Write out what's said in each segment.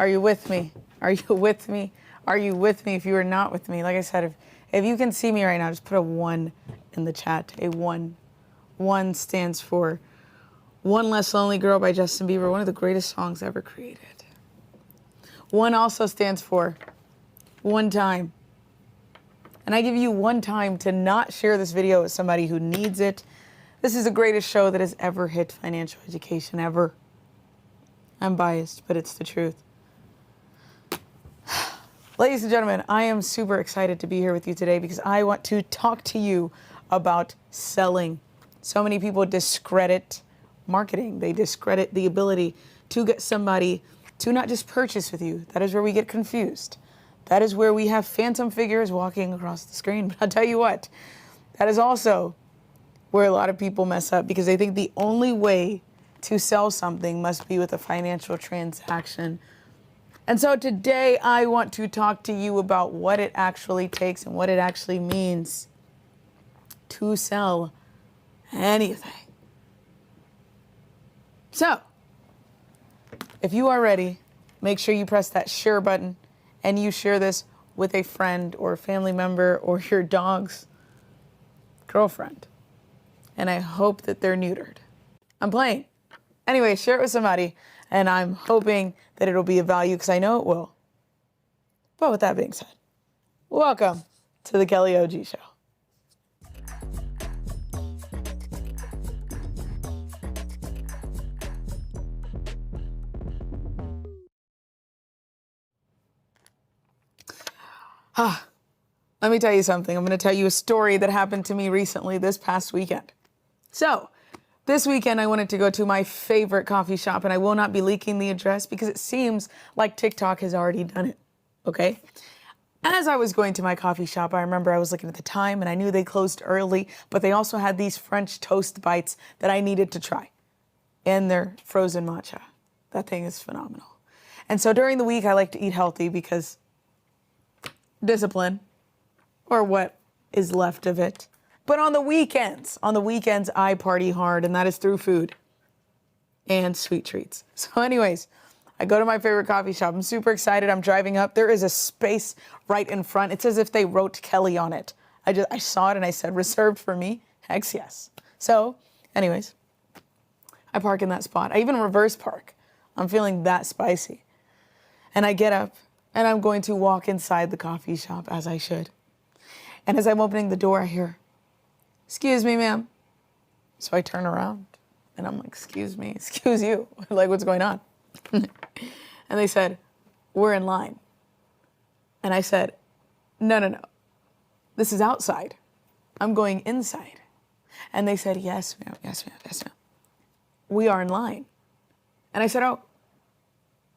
Are you with me? Are you with me? Are you with me? If you are not with me, like I said, if you can see me right now, just put a 1 in the chat. A 1. 1 stands for One Less Lonely Girl by Justin Bieber, one of the greatest songs ever created. 1 also stands for one time. And I give you one time to not share this video with somebody who needs it. This is the greatest show that has ever hit financial education, ever. I'm biased, but it's the truth. Ladies and gentlemen, I am super excited to be here with you today because I want to talk to you about selling. So many people discredit marketing. They discredit the ability to get somebody to not just purchase with you. That is where we get confused. That is where we have phantom figures walking across the screen. But I'll tell you what, that is also where a lot of people mess up because they think the only way to sell something must be with a financial transaction. And so today I want to talk to you about what it actually takes and what it actually means to sell anything. So, if you are ready, make sure you press that share button and you share this with a friend or a family member or your dog's girlfriend. And I hope that they're neutered. I'm playing. Anyway, share it with somebody, and I'm hoping that it'll be of value because I know it will. But with that being said, welcome to the Kelly Ohgee Show. Let me tell you something. I'm going to tell you a story that happened to me recently this past weekend. So, this weekend I wanted to go to my favorite coffee shop, and I will not be leaking the address because it seems like TikTok has already done it, okay? As I was going to my coffee shop, I remember I was looking at the time, and I knew they closed early, but they also had these French toast bites that I needed to try, and their frozen matcha. That thing is phenomenal. And so during the week, I like to eat healthy because discipline, or what is left of it. But on the weekends, I party hard, and that is through food and sweet treats. So anyways, I go to my favorite coffee shop. I'm super excited. I'm driving up. There is a space right in front. It's as if they wrote Kelly on it. I saw it and I said, reserved for me? Heck yes. So anyways, I park in that spot. I even reverse park. I'm feeling that spicy. And I get up and I'm going to walk inside the coffee shop as I should. And as I'm opening the door, I hear, "Excuse me, ma'am." So I turn around and I'm like, "Excuse me, excuse you." Like, what's going on? And they said, "We're in line." And I said, No. This is outside. I'm going inside." And they said, "Yes, ma'am, yes, ma'am, yes, ma'am. We are in line." And I said, "Oh,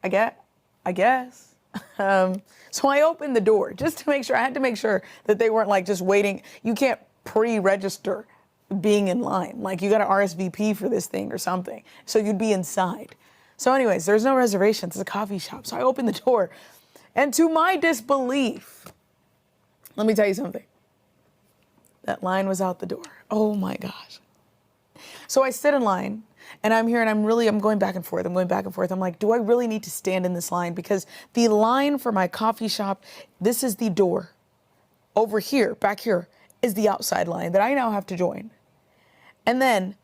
I guess. So I opened the door just to make sure. I had to make sure that they weren't like just waiting. You can't pre-register being in line. Like, you got to RSVP for this thing or something. So you'd be inside. So anyways, there's no reservations. It's a coffee shop. So I opened the door. And to my disbelief, let me tell you something. That line was out the door. Oh my gosh. So I sit in line. And I'm here and I'm going back and forth. I'm like, do I really need to stand in this line? Because the line for my coffee shop, this is the door. Over here, back here, is the outside line that I now have to join. And then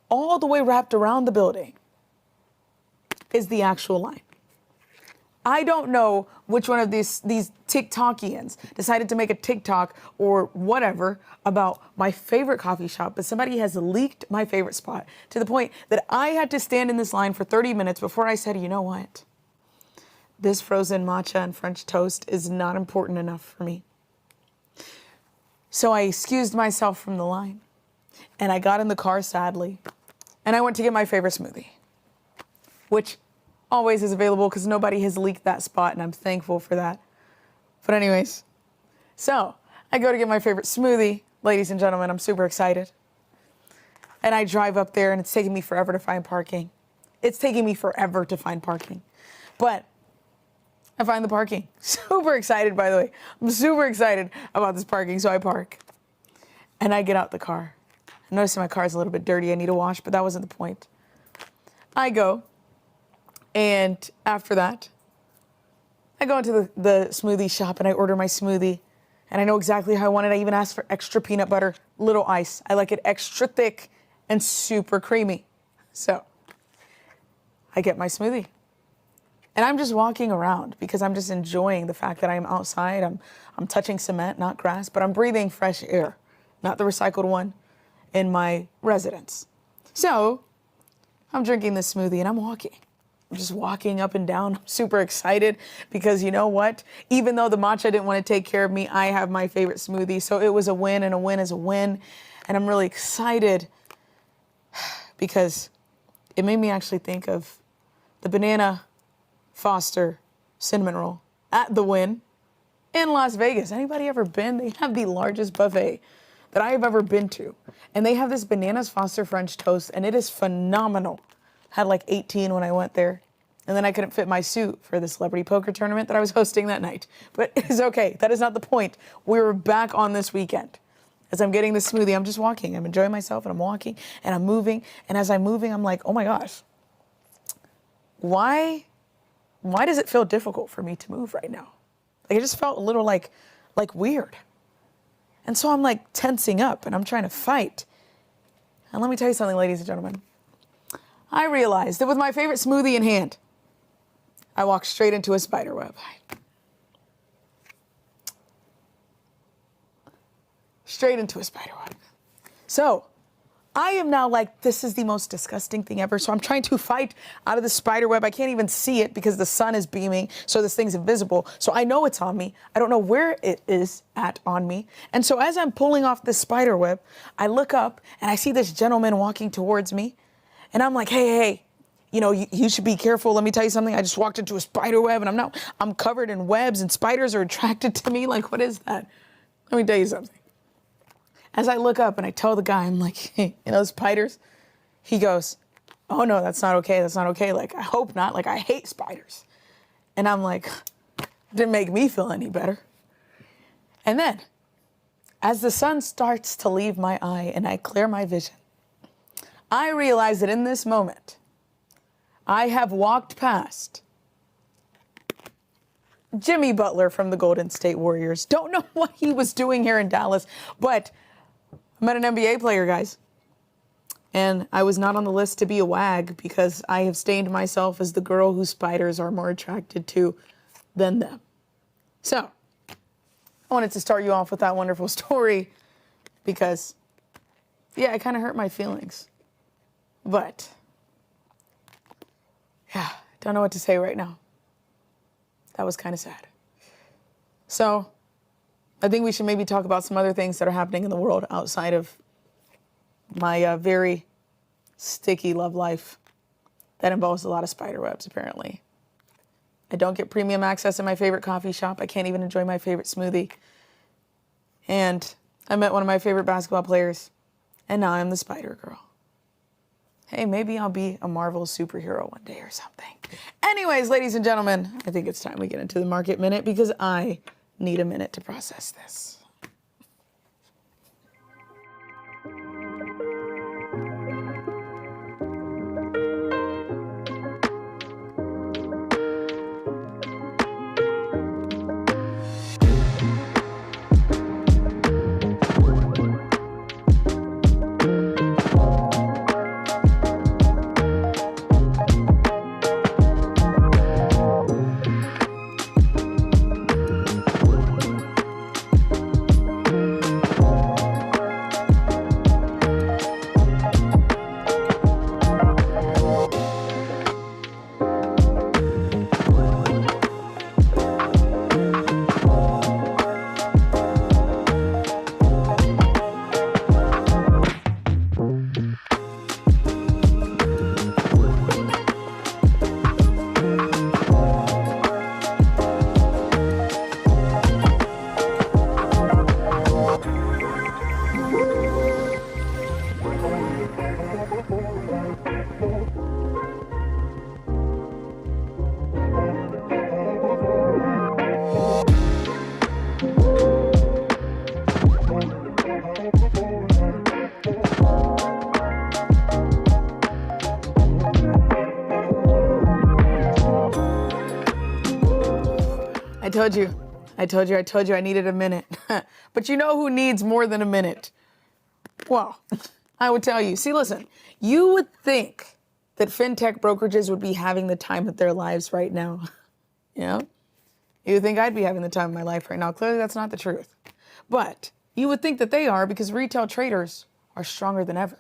all the way wrapped around the building is the actual line. I don't know which one of these TikTokians decided to make a TikTok or whatever about my favorite coffee shop, but somebody has leaked my favorite spot to the point that I had to stand in this line for 30 minutes before I said, you know what? This frozen matcha and French toast is not important enough for me. So I excused myself from the line and I got in the car sadly and I went to get my favorite smoothie, which always is available because nobody has leaked that spot, and I'm thankful for that. But anyways, so I go to get my favorite smoothie. Ladies and gentlemen, I'm super excited. And I drive up there, and it's taking me forever to find parking. But I find the parking. Super excited, by the way. I'm super excited about this parking, so I park. And I get out the car. I notice my car is a little bit dirty. I need a wash, but that wasn't the point. I go. And after that, I go into the smoothie shop and I order my smoothie. And I know exactly how I want it. I even ask for extra peanut butter, little ice. I like it extra thick and super creamy. So I get my smoothie. And I'm just walking around because I'm just enjoying the fact that I'm outside. I'm touching cement, not grass, but I'm breathing fresh air, not the recycled one, in my residence. So I'm drinking this smoothie and I'm walking. I'm just walking up and down. I'm super excited because you know what? Even though the matcha didn't want to take care of me, I have my favorite smoothie. So it was a win, and a win is a win. And I'm really excited because it made me actually think of the Banana Foster cinnamon roll at the Wynn in Las Vegas. Anybody ever been? They have the largest buffet that I have ever been to. And they have this Bananas Foster French toast, and it is phenomenal. Had like 18 when I went there. And then I couldn't fit my suit for the celebrity poker tournament that I was hosting that night. But it's okay. That is not the point. We were back on this weekend. As I'm getting the smoothie, I'm just walking. I'm enjoying myself, and I'm walking, and I'm moving. And as I'm moving, I'm like, oh my gosh, why does it feel difficult for me to move right now? Like, it just felt a little like weird. And so I'm like tensing up, and I'm trying to fight. And let me tell you something, ladies and gentlemen. I realized that with my favorite smoothie in hand, I walked straight into a spider web. Straight into a spider web. So I am now like, this is the most disgusting thing ever. So I'm trying to fight out of the spider web. I can't even see it because the sun is beaming. So this thing's invisible. So I know it's on me. I don't know where it is on me. And so as I'm pulling off this spider web, I look up and I see this gentleman walking towards me. And I'm like, hey, you know, you should be careful. Let me tell you something. I just walked into a spider web, and I'm covered in webs, and spiders are attracted to me. Like, what is that? Let me tell you something. As I look up and I tell the guy, I'm like, hey, you know, spiders? He goes, oh no, that's not okay. That's not okay. Like, I hope not. Like, I hate spiders. And I'm like, didn't make me feel any better. And then, as the sun starts to leave my eye and I clear my vision, I realize that in this moment, I have walked past Jimmy Butler from the Golden State Warriors. Don't know what he was doing here in Dallas, but I met an NBA player, guys. And I was not on the list to be a wag because I have stained myself as the girl who spiders are more attracted to than them. So I wanted to start you off with that wonderful story because, yeah, it kind of hurt my feelings. But, yeah, don't know what to say right now. That was kind of sad. So I think we should maybe talk about some other things that are happening in the world outside of my very sticky love life that involves a lot of spider webs, apparently. I don't get premium access in my favorite coffee shop. I can't even enjoy my favorite smoothie. And I met one of my favorite basketball players, and now I'm the spider girl. Hey, maybe I'll be a Marvel superhero one day or something. Anyways, ladies and gentlemen, I think it's time we get into the market minute because I need a minute to process this. I told you I needed a minute. But you know who needs more than a minute? Well, I would tell you. See, listen, you would think that fintech brokerages would be having the time of their lives right now. You know? You would think I'd be having the time of my life right now. Clearly, that's not the truth. But you would think that they are because retail traders are stronger than ever.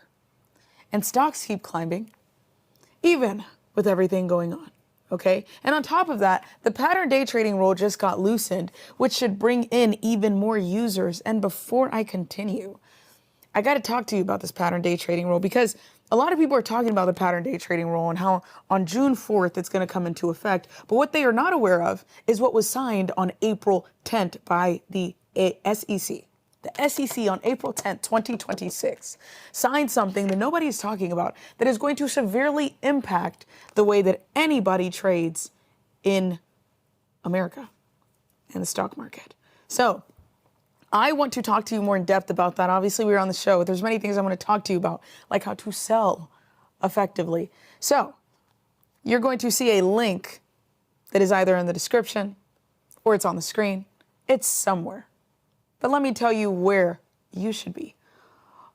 And stocks keep climbing, even with everything going on. Okay? And on top of that, the pattern day trading rule just got loosened, which should bring in even more users. And before I continue, I got to talk to you about this pattern day trading rule because a lot of people are talking about the pattern day trading rule and how on June 4th it's going to come into effect. But what they are not aware of is what was signed on April 10th by the SEC. The SEC on April 10th, 2026, signed something that nobody is talking about that is going to severely impact the way that anybody trades in America and the stock market. So I want to talk to you more in depth about that. Obviously, we're on the show. There's many things I want to talk to you about, like how to sell effectively. So you're going to see a link that is either in the description or it's on the screen. It's somewhere. But let me tell you where you should be.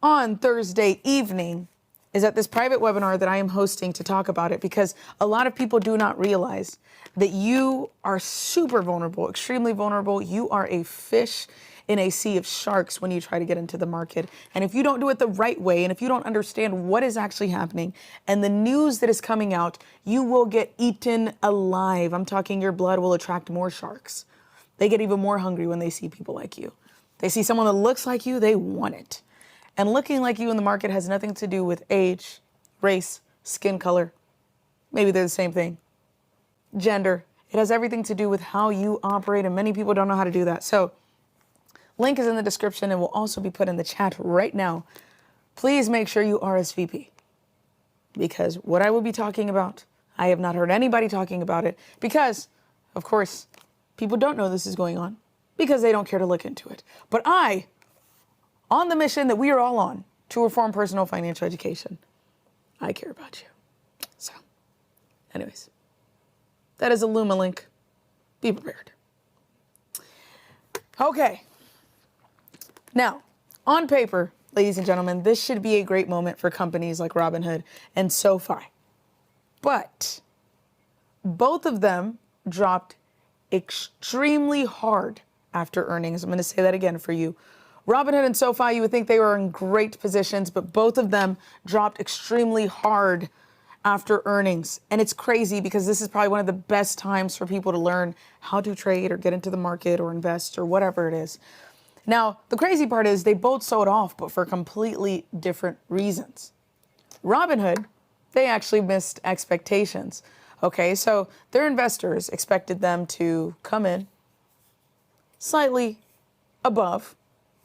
On Thursday evening is at this private webinar that I am hosting to talk about it because a lot of people do not realize that you are super vulnerable, extremely vulnerable. You are a fish in a sea of sharks when you try to get into the market. And if you don't do it the right way, and if you don't understand what is actually happening and the news that is coming out, you will get eaten alive. I'm talking your blood will attract more sharks. They get even more hungry when they see people like you. They see someone that looks like you, they want it. And looking like you in the market has nothing to do with age, race, skin color. Maybe they're the same thing. Gender. It has everything to do with how you operate, and many people don't know how to do that. So, link is in the description and will also be put in the chat right now. Please make sure you RSVP. Because what I will be talking about, I have not heard anybody talking about it. Because, of course, people don't know this is going on. Because they don't care to look into it. But I, on the mission that we are all on to reform personal financial education, I care about you. So, anyways, that is a Luma link. Be prepared. Okay. Now, on paper, ladies and gentlemen, this should be a great moment for companies like Robinhood and SoFi. But both of them dropped extremely hard after earnings. I'm going to say that again for you. Robinhood and SoFi, you would think they were in great positions, but both of them dropped extremely hard after earnings. And it's crazy because this is probably one of the best times for people to learn how to trade or get into the market or invest or whatever it is. Now, the crazy part is they both sold off, but for completely different reasons. Robinhood, they actually missed expectations. Okay, so their investors expected them to come in slightly above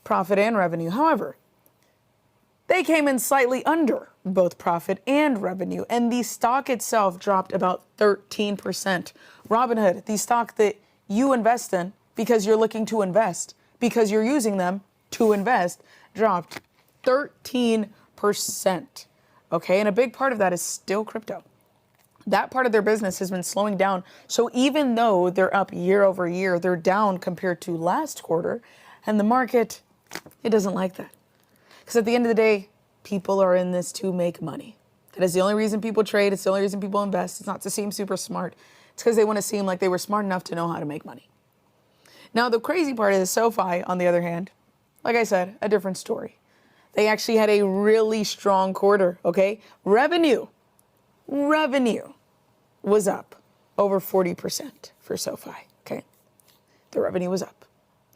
profit and revenue. However, they came in slightly under both profit and revenue, and the stock itself dropped about 13%. Robinhood, the stock that you invest in because you're looking to invest, because you're using them to invest, dropped 13%. Okay, and a big part of that is still crypto. That part of their business has been slowing down. So even though they're up year over year, they're down compared to last quarter. And the market, it doesn't like that. Because at the end of the day, people are in this to make money. That is the only reason people trade. It's the only reason people invest. It's not to seem super smart. It's because they want to seem like they were smart enough to know how to make money. Now, the crazy part is SoFi, on the other hand, like I said, a different story. They actually had a really strong quarter, okay? Revenue was up over 40% for SoFi, okay? The revenue was up.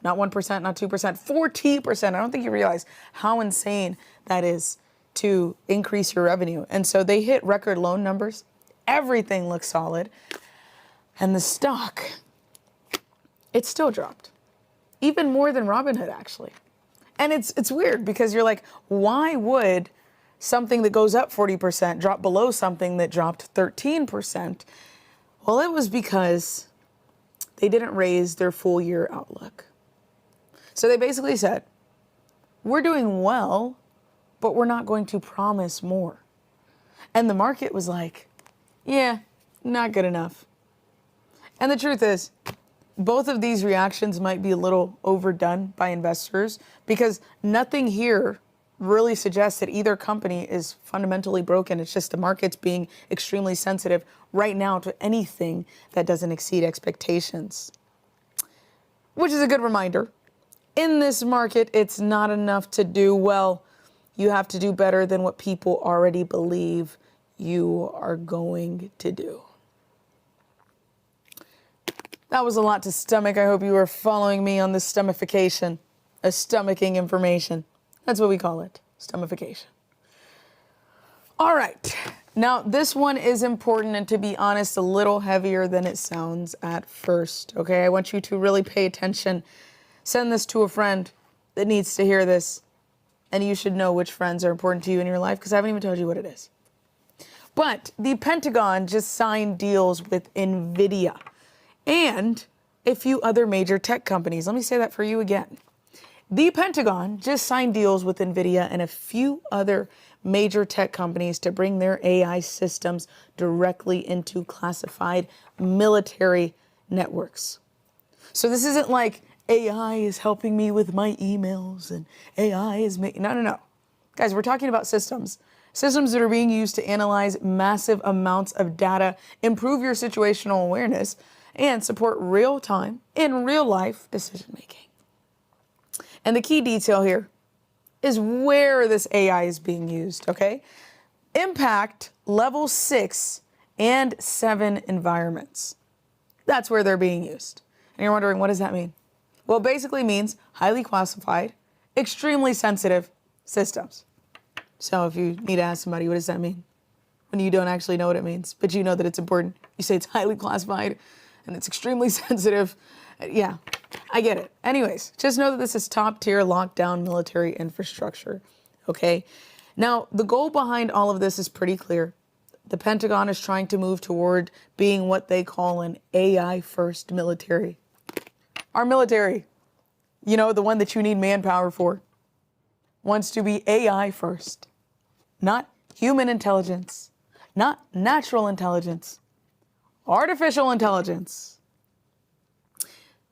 Not 1%, not 2%, 40%. I don't think you realize how insane that is to increase your revenue. And so they hit record loan numbers. Everything looks solid. And the stock, it still dropped. Even more than Robinhood, actually. And it's weird because you're like, why would something that goes up 40% drop below something that dropped 13%? Well, it was because they didn't raise their full year outlook. So they basically said, we're doing well, but we're not going to promise more. And the market was like, yeah, not good enough. And the truth is, both of these reactions might be a little overdone by investors because nothing here really suggests that either company is fundamentally broken. It's just the market's being extremely sensitive right now to anything that doesn't exceed expectations. Which is a good reminder. In this market, it's not enough to do well. You have to do better than what people already believe you are going to do. That was a lot to stomach. I hope you were following me on this stomachification, stomaching information. That's what we call it, stomachification. All right. Now, this one is important and, to be honest, a little heavier than it sounds at first, okay? I want you to really pay attention. Send this to a friend that needs to hear this, and you should know which friends are important to you in your life because I haven't even told you what it is. But the Pentagon just signed deals with NVIDIA and a few other major tech companies. Let me say that for you again. The Pentagon just signed deals with NVIDIA and a few other major tech companies to bring their AI systems directly into classified military networks. So this isn't like AI is helping me with my emails and AI is making... No. Guys, we're talking about systems. Systems that are being used to analyze massive amounts of data, improve your situational awareness, and support real-time, in real-life decision-making. And the key detail here is where this AI is being used, okay? Impact level 6 and 7 environments. That's where they're being used. And you're wondering, what does that mean? Well, it basically means highly classified, extremely sensitive systems. So if you need to ask somebody, what does that mean? When you don't actually know what it means, but you know that it's important. You say it's highly classified and it's extremely sensitive. Yeah, I get it. Anyways, just know that this is top tier lockdown military infrastructure, okay? Now, the goal behind all of this is pretty clear. The Pentagon is trying to move toward being what they call an AI-first military. Our military, you know, the one that you need manpower for, wants to be AI first, not human intelligence, not natural intelligence, artificial intelligence.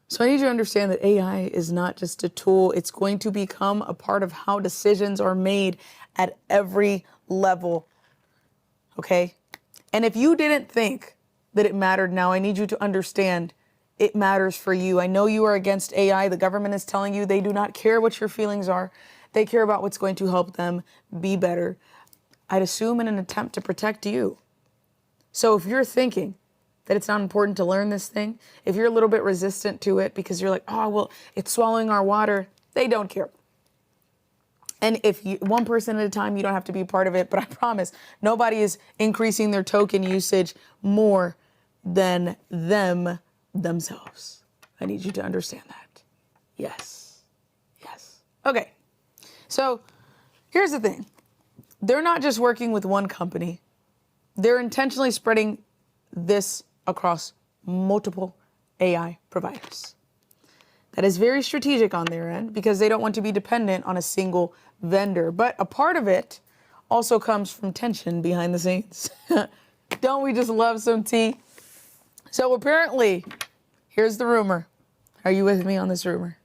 So I need you to understand that AI is not just a tool. It's going to become a part of how decisions are made at every level, okay? And if you didn't think that it mattered now, I need you to understand it matters for you. I know you are against AI. The government is telling you they do not care what your feelings are. They care about what's going to help them be better. I'd assume in an attempt to protect you. So if you're thinking that it's not important to learn this thing, if you're a little bit resistant to it because you're like, oh, well, it's swallowing our water, they don't care. And if you, one person at a time, you don't have to be a part of it, but I promise nobody is increasing their token usage more than themselves. I need you to understand that. Yes. Okay. So here's the thing. They're not just working with one company. They're intentionally spreading this across multiple AI providers. That is very strategic on their end because they don't want to be dependent on a single vendor. But a part of it also comes from tension behind the scenes. Don't we just love some tea? So apparently, here's the rumor. Are you with me on this rumor?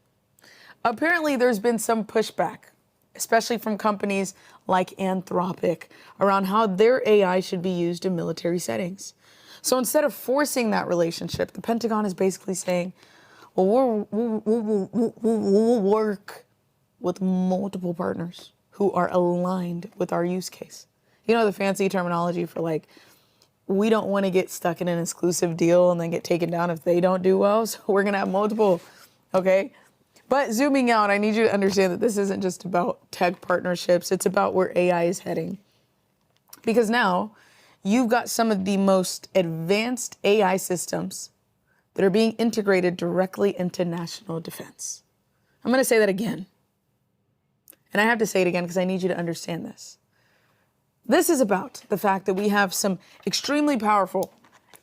Apparently, there's been some pushback, especially from companies like Anthropic, around how their AI should be used in military settings. So instead of forcing that relationship, the Pentagon is basically saying, well, we'll work with multiple partners who are aligned with our use case. You know, the fancy terminology for like, we don't want to get stuck in an exclusive deal and then get taken down if they don't do well. So we're going to have multiple, okay? But zooming out, I need you to understand that this isn't just about tech partnerships. It's about where AI is heading. Because now you've got some of the most advanced AI systems that are being integrated directly into national defense. I'm going to say that again. And I have to say it again because I need you to understand this. This is about the fact that we have some extremely powerful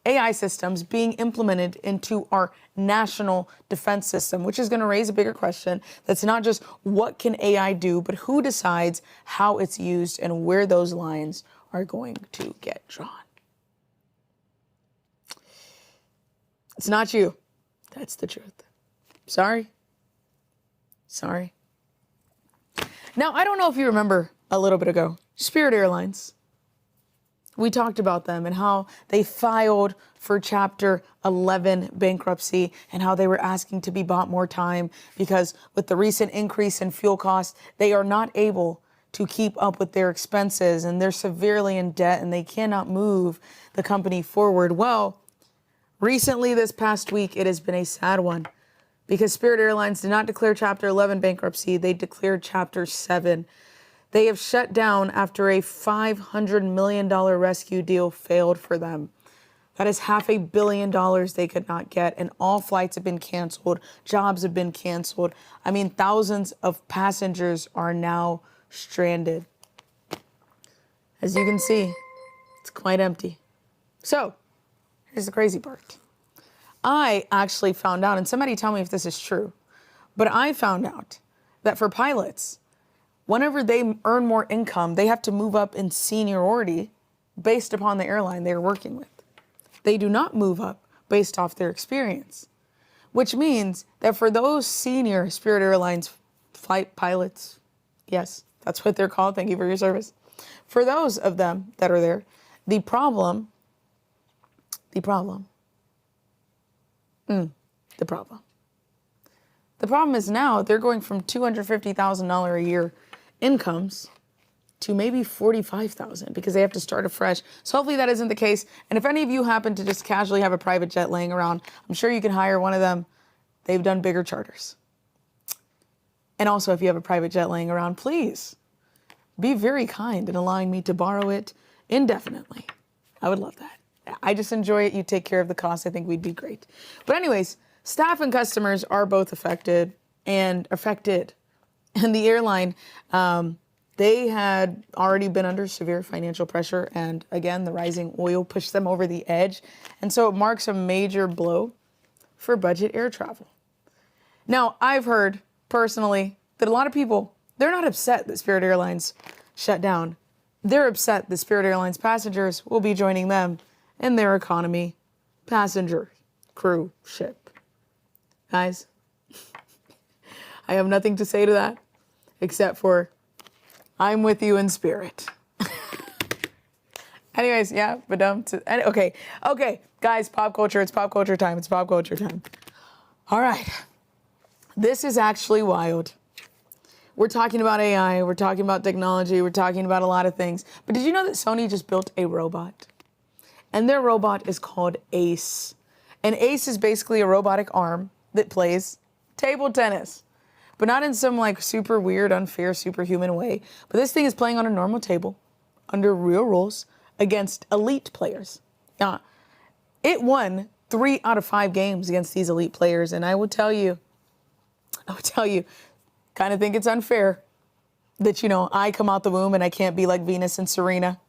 AI systems being implemented into our national defense system, which is going to raise a bigger question. That's not just what can AI do, but who decides how it's used and where those lines are going to get drawn. It's not you. That's the truth. Sorry. Now, I don't know if you remember a little bit ago, Spirit Airlines. We talked about them and how they filed for Chapter 11 bankruptcy and how they were asking to be bought more time because with the recent increase in fuel costs, they are not able to keep up with their expenses and they're severely in debt and they cannot move the company forward. Well, recently this past week, it has been a sad one because Spirit Airlines did not declare Chapter 11 bankruptcy. They declared Chapter 7. They have shut down after a $500 million rescue deal failed for them. That is $500 million they could not get, and all flights have been canceled. Jobs have been canceled. I mean, thousands of passengers are now stranded. As you can see, it's quite empty. So, here's the crazy part. I actually found out, and somebody tell me if this is true, but I found out that for pilots, whenever they earn more income, they have to move up in seniority based upon the airline they're working with. They do not move up based off their experience, which means that for those senior Spirit Airlines flight pilots, yes, that's what they're called. Thank you for your service. For those of them that are there, the problem is now they're going from $250,000 a year incomes to maybe $45,000 because they have to start afresh. So hopefully that isn't the case. And if any of you happen to just casually have a private jet laying around, I'm sure you can hire one of them. They've done bigger charters. And also, if you have a private jet laying around, please be very kind in allowing me to borrow it indefinitely. I would love that. I just enjoy it. You take care of the cost. I think we'd be great. But anyways, staff and customers are both affected. And the airline, they had already been under severe financial pressure. And again, the rising oil pushed them over the edge. And so it marks a major blow for budget air travel. Now, I've heard personally that a lot of people, they're not upset that Spirit Airlines shut down. They're upset that Spirit Airlines passengers will be joining them in their economy passenger crew ship. Guys, I have nothing to say to that except for I'm with you in spirit. Anyways, yeah, but okay, guys, pop culture, it's pop culture time, All right, this is actually wild. We're talking about AI, we're talking about technology, we're talking about a lot of things, but did you know that Sony just built a robot? And their robot is called Ace. And Ace is basically a robotic arm that plays table tennis, but not in some like super weird, unfair, superhuman way. But this thing is playing on a normal table under real rules against elite players. Now, it won 3 out of 5 games against these elite players. And I would tell you, kind of think it's unfair that, I come out the womb and I can't be like Venus and Serena.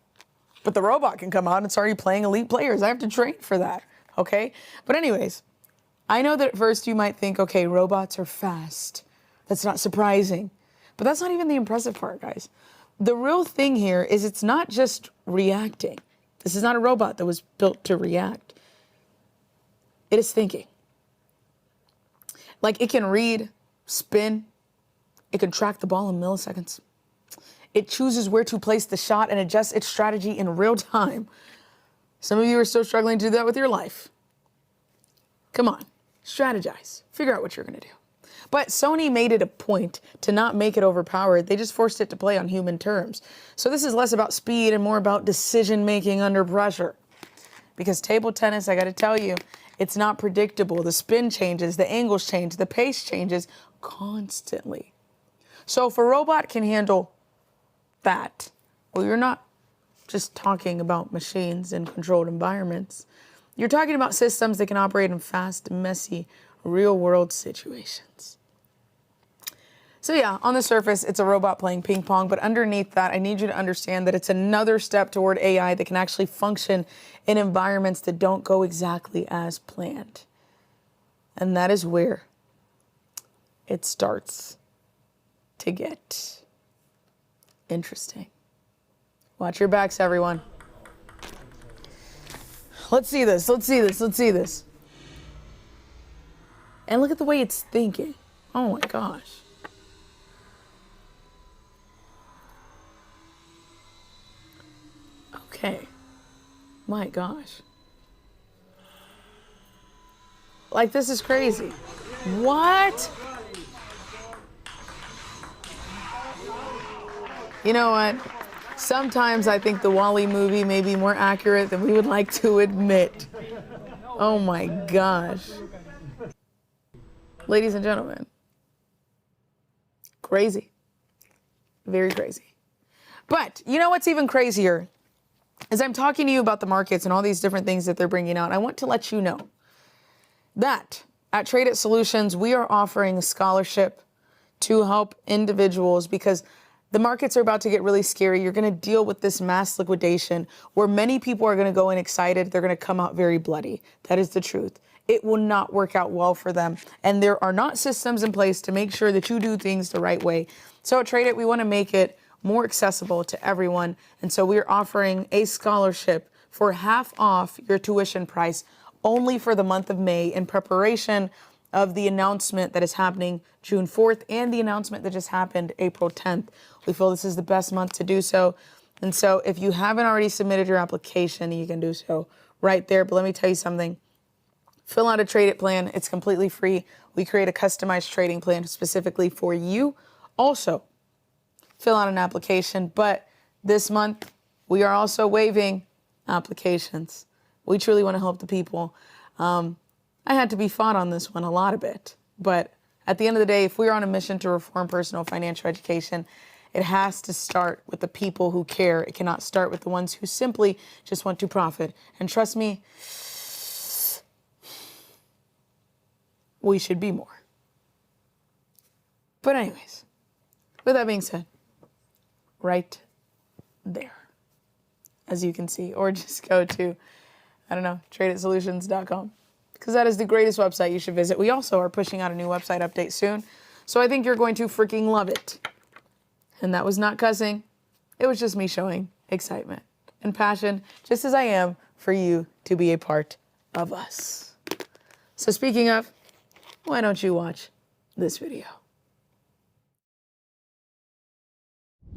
But the robot can come out and it's already playing elite players. I have to train for that, okay? But anyways, I know that at first you might think, okay, robots are fast. That's not surprising. But that's not even the impressive part, guys. The real thing here is it's not just reacting. This is not a robot that was built to react. It is thinking. Like it can read, spin, it can track the ball in milliseconds. It chooses where to place the shot and adjusts its strategy in real time. Some of you are still struggling to do that with your life. Come on, strategize. Figure out what you're going to do. But Sony made it a point to not make it overpowered. They just forced it to play on human terms. So this is less about speed and more about decision-making under pressure. Because table tennis, I got to tell you, it's not predictable. The spin changes, the angles change, the pace changes constantly. So if a robot can handle that, well, you're not just talking about machines in controlled environments. You're talking about systems that can operate in fast, messy, real-world situations. So yeah, on the surface, it's a robot playing ping pong, but underneath that, I need you to understand that it's another step toward AI that can actually function in environments that don't go exactly as planned. And that is where it starts to get interesting. Watch your backs, everyone. Let's see this. And look at the way it's thinking. Oh my gosh. Okay. My gosh. Like, this is crazy. What? You know what? Sometimes I think the Wall-E movie may be more accurate than we would like to admit. Oh my gosh. Ladies and gentlemen. Crazy. Very crazy. But you know what's even crazier? As I'm talking to you about the markets and all these different things that they're bringing out, I want to let you know that at Trade It Solutions, we are offering a scholarship to help individuals because the markets are about to get really scary. You're going to deal with this mass liquidation where many people are going to go in excited. They're going to come out very bloody. That is the truth. It will not work out well for them. And there are not systems in place to make sure that you do things the right way. So at Trade It, we want to make it more accessible to everyone. And so we're offering a scholarship for half off your tuition price only for the month of May in preparation of the announcement that is happening June 4th and the announcement that just happened April 10th. We feel this is the best month to do so. And so if you haven't already submitted your application, you can do so right there. But let me tell you something. Fill out a Trade It plan. It's completely free. We create a customized trading plan specifically for you. Also, fill out an application. But this month, we are also waiving applications. We truly want to help the people. I had to be fought on this one a lot of it. But at the end of the day, if we're on a mission to reform personal financial education, it has to start with the people who care. It cannot start with the ones who simply just want to profit. And trust me, we should be more. But anyways, with that being said, right there, as you can see, or just go to, I don't know, tradeitsolutions.com. Because that is the greatest website you should visit. We also are pushing out a new website update soon. So I think you're going to freaking love it. And that was not cussing. It was just me showing excitement and passion, just as I am for you to be a part of us. So speaking of, why don't you watch this video?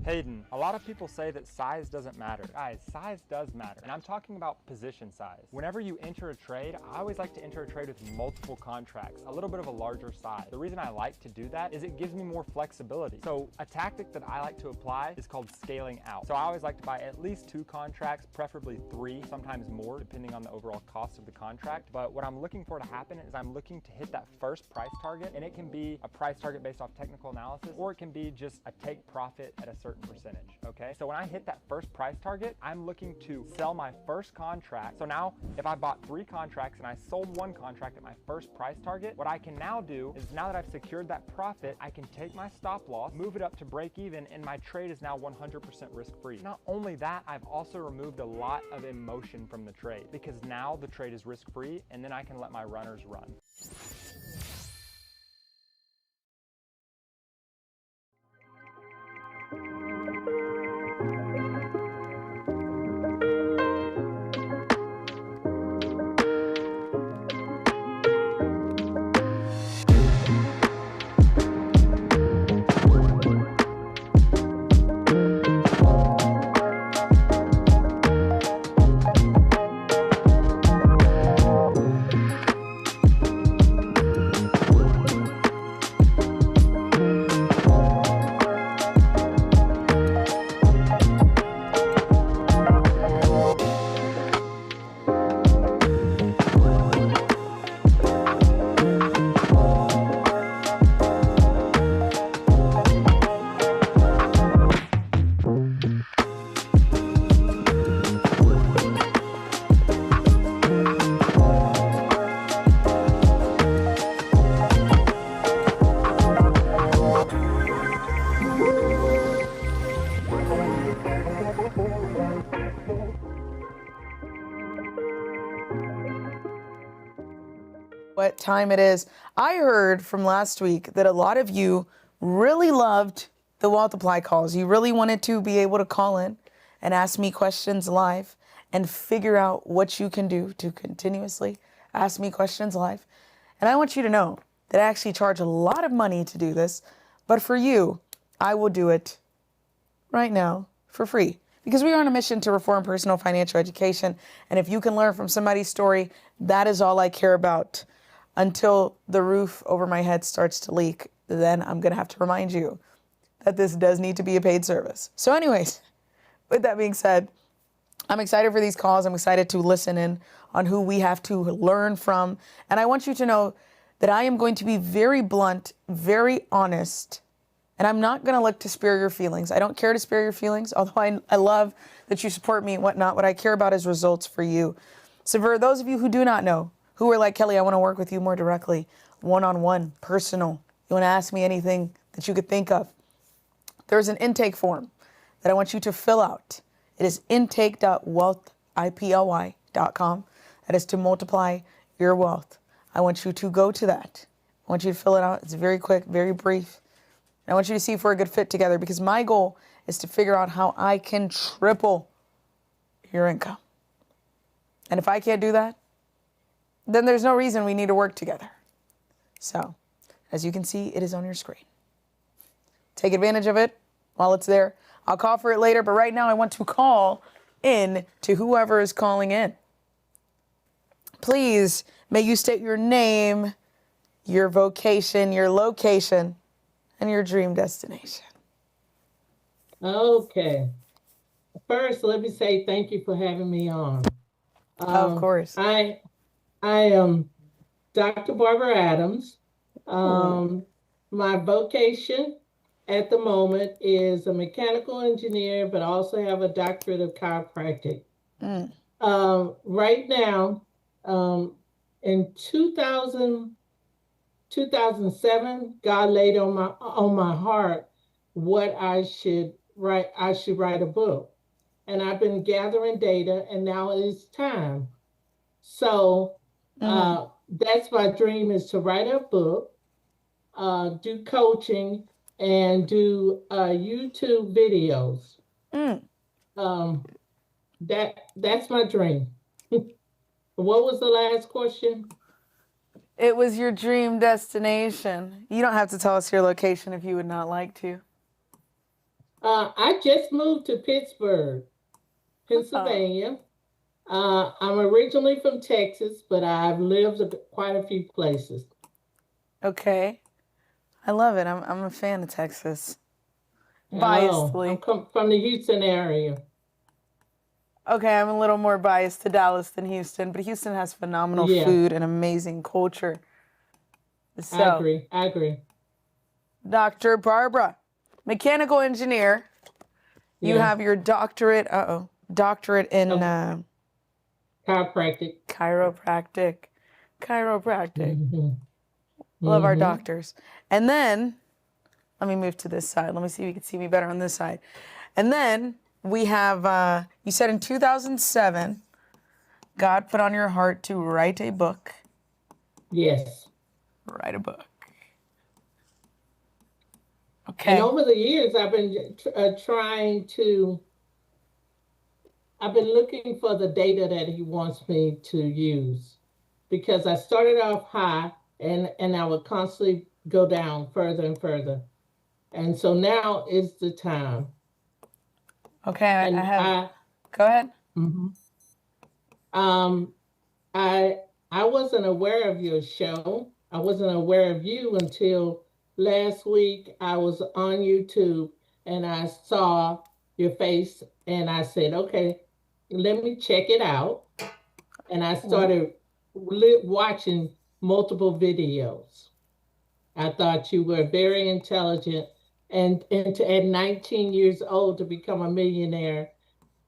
Hayden, a lot of people say that size doesn't matter. Guys, size does matter, and I'm talking about position size. Whenever you enter a trade, I always like to enter a trade with multiple contracts, a little bit of a larger size. The reason I like to do that is it gives me more flexibility. So a tactic that I like to apply is called scaling out. So I always like to buy at least 2 contracts, preferably 3, sometimes more, depending on the overall cost of the contract. But what I'm looking for to happen is I'm looking to hit that first price target, and it can be a price target based off technical analysis, or it can be just a take profit at a certain percentage, okay? So when I hit that first price target, I'm looking to sell my first contract. So now, if I bought 3 contracts and I sold 1 contract at my first price target, what I can now do is, now that I've secured that profit, I can take my stop loss, move it up to break even, and my trade is now 100% risk-free. Not only that, I've also removed a lot of emotion from the trade, because now the trade is risk-free, and then I can let my runners run. What time it is. I heard from last week that a lot of you really loved the multiply calls. You really wanted to be able to call in and ask me questions live and figure out what you can do to continuously ask me questions live. And I want you to know that actually charge a lot of money to do this. But for you, I will do it right now for free. Because we are on a mission to reform personal financial education. And if you can learn from somebody's story, that is all I care about. Until the roof over my head starts to leak, then I'm going to have to remind you that this does need to be a paid service. So anyways, with that being said, I'm excited for these calls. I'm excited to listen in on who we have to learn from. And I want you to know that I am going to be very blunt, very honest, and I'm not going to look to spare your feelings. I don't care to spare your feelings, although I love that you support me and whatnot. What I care about is results for you. So for those of you who do not know, who are like, Kelly, I want to work with you more directly, one-on-one, personal. You want to ask me anything that you could think of. There's an intake form that I want you to fill out. It is intake.wealthiply.com. That is to multiply your wealth. I want you to go to that. I want you to fill it out. It's very quick, very brief. I want you to see if we're a good fit together, because my goal is to figure out how I can triple your income. And if I can't do that, then there's no reason we need to work together. So, as you can see, it is on your screen. Take advantage of it while it's there. I'll call for it later, but right now I want to call in to whoever is calling in. Please, may you state your name, your vocation, your location, and your dream destination. Okay. First, let me say thank you for having me on. Of course. I am Dr. Barbara Adams. My vocation at the moment is a mechanical engineer, but also have a doctorate of chiropractic. Right now, in 2007, God laid on my heart what I should write. I should write a book, and I've been gathering data, and now it's time. So that's my dream, is to write a book, do coaching, and do YouTube videos. That's my dream. What was the last question? It was your dream destination. You don't have to tell us your location if you would not like to. I just moved to Pittsburgh, Pennsylvania. I'm originally from Texas, but I've lived quite a few places. Okay. I love it. I'm a fan of Texas. Biasedly. I'm from the Houston area. Okay, I'm a little more biased to Dallas than Houston, but Houston has phenomenal food and amazing culture. So, I agree. Dr. Barbara, mechanical engineer. You have your doctorate, doctorate in chiropractic. Chiropractic. Love our doctors. And then, let me move to this side. Let me see if you can see me better on this side. And then we have, you said in 2007, God put on your heart to write a book. Yes. Write a book. Okay. And over the years, I've been I've been looking for the data that he wants me to use, because I started off high and I would constantly go down further and further. And so now is the time. Okay, go ahead. I wasn't aware of your show. I wasn't aware of you until last week. I was on YouTube and I saw your face and I said, okay, let me check it out. And I started watching multiple videos. I thought you were very intelligent, and at 19 years old to become a millionaire,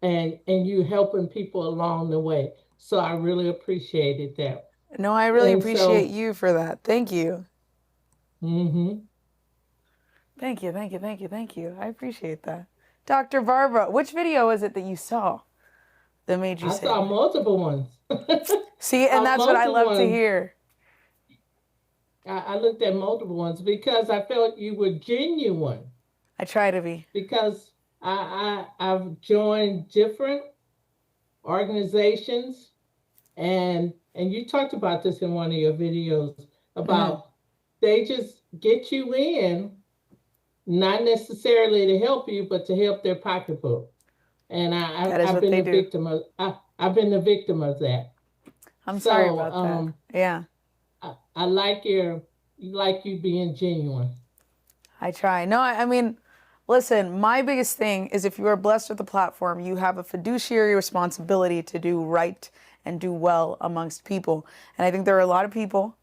and you helping people along the way. So I really appreciated that. No, I really appreciate you for that. Thank you. Thank you. I appreciate that. Dr. Barbara, which video is it that you saw that made you say? I saw multiple ones. See, and that's what I love to hear. I looked at multiple ones because I felt you were genuine. I try to be. Because I've joined different organizations, and you talked about this in one of your videos about they just get you in, not necessarily to help you, but to help their pocketbook. And That is I've what been they the do. victim of I've been the victim of that. I'm sorry So about that. Yeah, I like you being genuine. I try. No, I mean, listen, my biggest thing is if you are blessed with a platform, you have a fiduciary responsibility to do right and do well amongst people. And I think there are a lot of people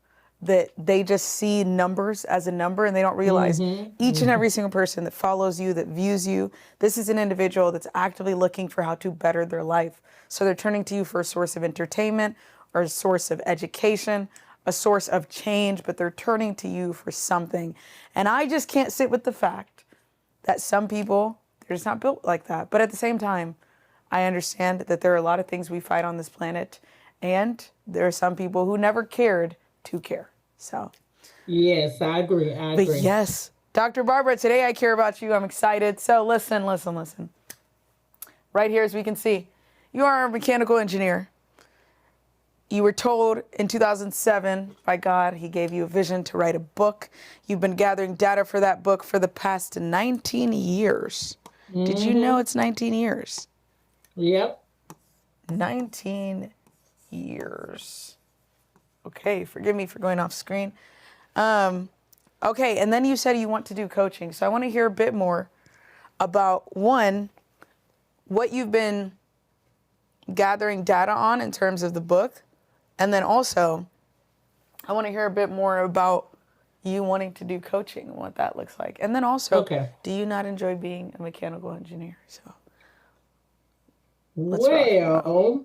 that they just see numbers as a number and they don't realize each and every single person that follows you, that views you, this is an individual that's actively looking for how to better their life. So they're turning to you for a source of entertainment or a source of education, a source of change, but they're turning to you for something. And I just can't sit with the fact that some people, they're just not built like that. But at the same time, I understand that there are a lot of things we fight on this planet, and there are some people who never cared to care. So, Yes, I agree. I but agree. yes, Dr. Barbara, today I care about you. I'm excited. So listen. Right here, as we can see, you are a mechanical engineer. You were told in 2007 by God, He gave you a vision to write a book. You've been gathering data for that book for the past 19 years. Did you know it's 19 years? Yep. 19 years. Okay, forgive me for going off screen. Okay, and then you said you want to do coaching. So I want to hear a bit more about, one, what you've been gathering data on in terms of the book. And then also, I want to hear a bit more about you wanting to do coaching and what that looks like. And then also, Okay. do you not enjoy being a mechanical engineer? So Well,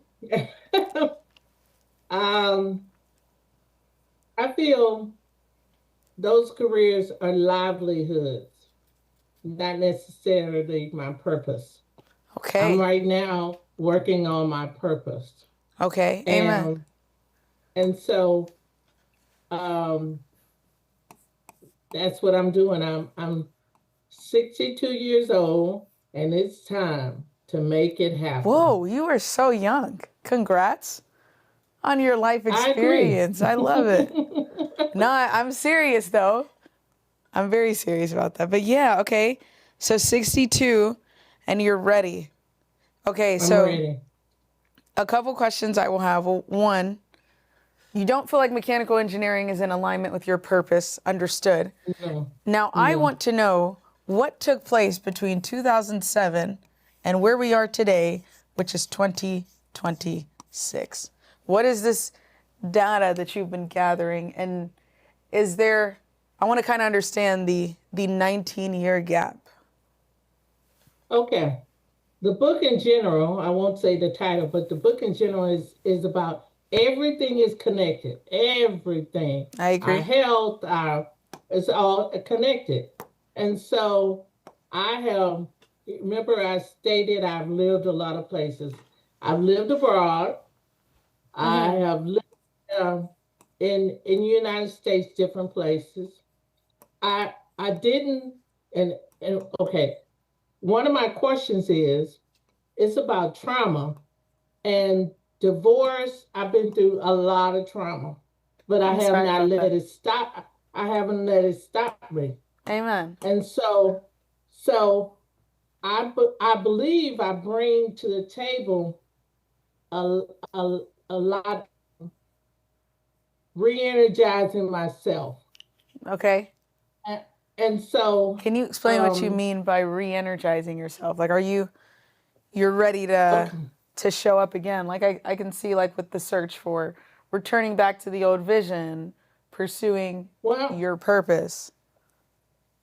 um, I feel those careers are livelihoods, not necessarily my purpose. okay. I'm right now working on my purpose. Okay. Amen. And so um that's what I'm doing. I'm 62 years old and it's time to make it happen. Whoa, you are so young. Congrats on your life I agree. experience. I love it. No, I'm serious though. I'm very serious about that. But yeah, okay. So 62 and you're ready. Okay, I'm so ready. a couple questions I will have. Well, one, you don't feel like mechanical engineering is in alignment with your purpose. Understood. No, Now, I no. want to know what took place between 2007 and where we are today, which is 2026. What is this data that you've been gathering? And is there, I want to kind of understand the 19-year gap. Okay. The book in general, I won't say the title, but the book in general is about everything is connected. Everything. I agree. Our health, it's all connected. And so remember I stated I've lived a lot of places. I've lived abroad. I have lived in the United States, different places. I didn't, and okay, one of my questions is, it's about trauma and divorce. I've been through a lot of trauma, but I I'm have sorry not about let that. it stop. I haven't let it stop me. Amen. And so I believe I bring to the table a, a lot re-energizing myself. Okay. And so Can you explain what you mean by re-energizing yourself? Like, you're ready okay. to show up again? Like I can see, like, with the search for returning back to the old vision, pursuing Well, your purpose.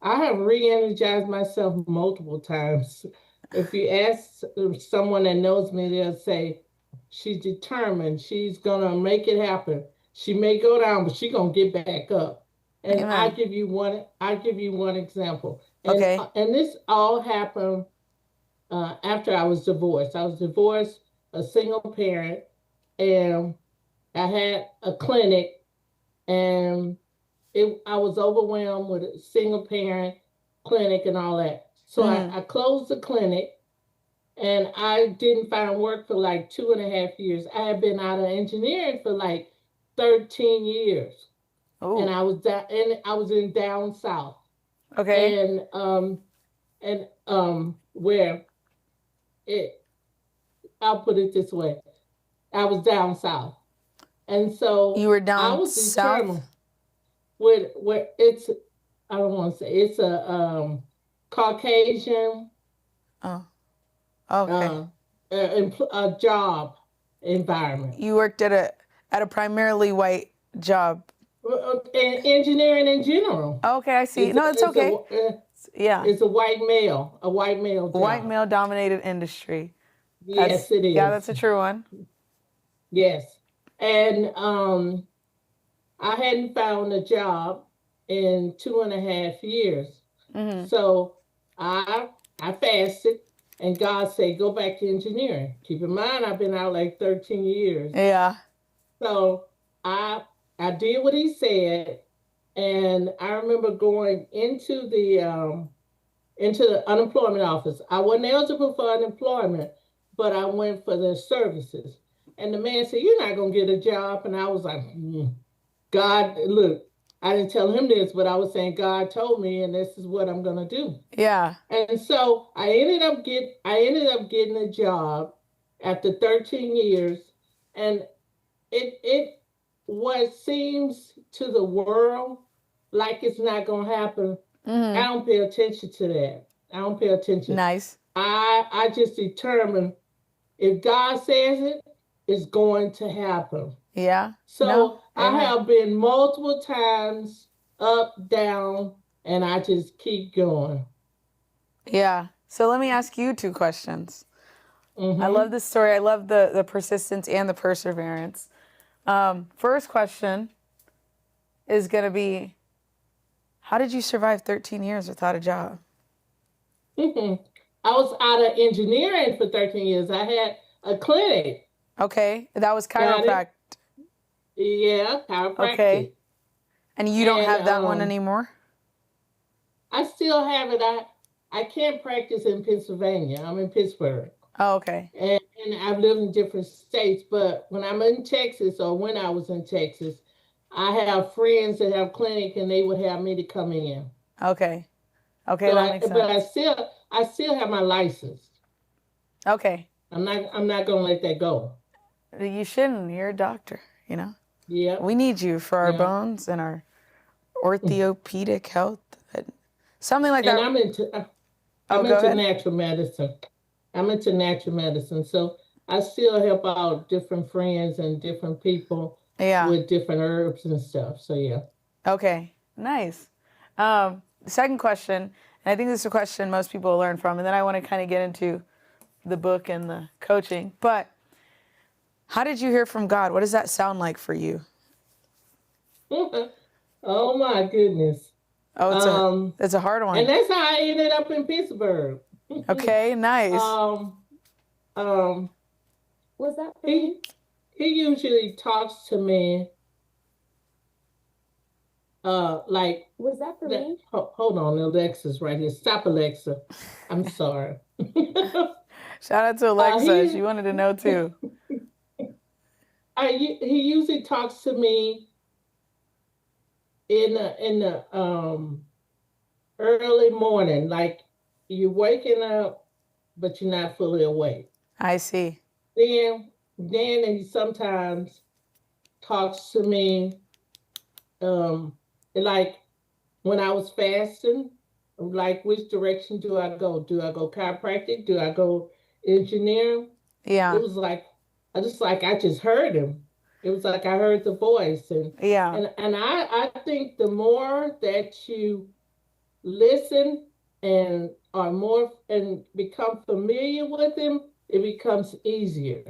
I have re-energized myself multiple times. If you ask someone that knows me, they'll say, she's determined. She's gonna make it happen. She may go down, but she's gonna get back up. And Amen. I give you one example. Okay. And this all happened after I was divorced. I was divorced, a single parent, and I had a clinic, and I was overwhelmed with a single parent clinic and all that. So I closed the clinic and I didn't find work for like 2.5 years. I had been out of engineering for like 13 years. and Oh, I was in down south, okay. and where it I'll put it this way, I was down south, and You so were I down was south? determined with where it's I don't want to say it's a Caucasian Oh, okay. uh, a job environment. You worked at a primarily white job. And engineering in general Okay, I see. is No, it's is a okay. Yeah. is a white male White job. male dominated industry. Yes, it Yeah, is. that's a true one. Yes, and I hadn't found a job in 2.5 years, Hmm. so I fasted, and God said, "Go back to engineering." Keep in mind, I've been out like 13 years, Yeah. so I I did what He said, and I remember going into the unemployment office. I wasn't eligible for unemployment, but I went for the services. And the man said, "You're not gonna get a job." And I was like, God, look, I didn't tell him this, but I was saying, God told me, and this is what I'm gonna do. Yeah. And so I ended up getting a job after 13 years, and it what seems to the world like it's not gonna happen. I Hmm. don't pay attention to that. I don't pay attention. Nice. I just determine if God says it, it's going to happen. Yeah. No. So I Amen. have been multiple times up, down, and I just keep going. Yeah. So let me ask you two questions. I love Mm-hmm. this story. I love the persistence and the perseverance. First question is going to be, how did you survive 13 years without a job? Mm-hmm. I was out of engineering for 13 years. I had a clinic. Okay. That was Got it? chiropractic. Yeah, Okay. chiropractic. And you don't And have that one anymore? I still have it. I can't practice in Pennsylvania. I'm in Pittsburgh. Oh, okay. And I've lived in different states, but when I'm in Texas or when I was in Texas, I have friends that have clinic and they would have me to come in. Okay. Okay, So that makes but sense. I still have my license. Okay. I'm not gonna let that go. You shouldn't. You're a doctor, you know? Yep. We need you for our Yeah. bones and our orthopedic health. Something like And that. Oh, I'm go into ahead. natural medicine. I'm into natural medicine. So I still help out different friends and different people Yeah. with different herbs and stuff. So yeah. Okay. Nice. Second question, and I think this is a question most people will learn from, and then I want to kind of get into the book and the coaching. But how did you hear from God? What does that sound like for you? Oh my goodness. Oh, Um, it's a hard and one. that's how I ended up in Pittsburgh. Okay, nice. um, um, Was that for he me? he usually talks to me like Was that for that. me? Hold on, Alexa's right here. Stop, Alexa. I'm sorry. Shout out to Alexa. He She wanted to know too. he usually talks to me in the early morning, like you're waking up, but you're not fully awake. I see. Then he sometimes talks to me like when I was fasting, like which direction do I go? Do I go chiropractic? Do I go engineering? It Yeah. was like I just heard him. It was like I heard the voice, Yeah. and I think the more that you listen and are more and become familiar with him, it becomes easier.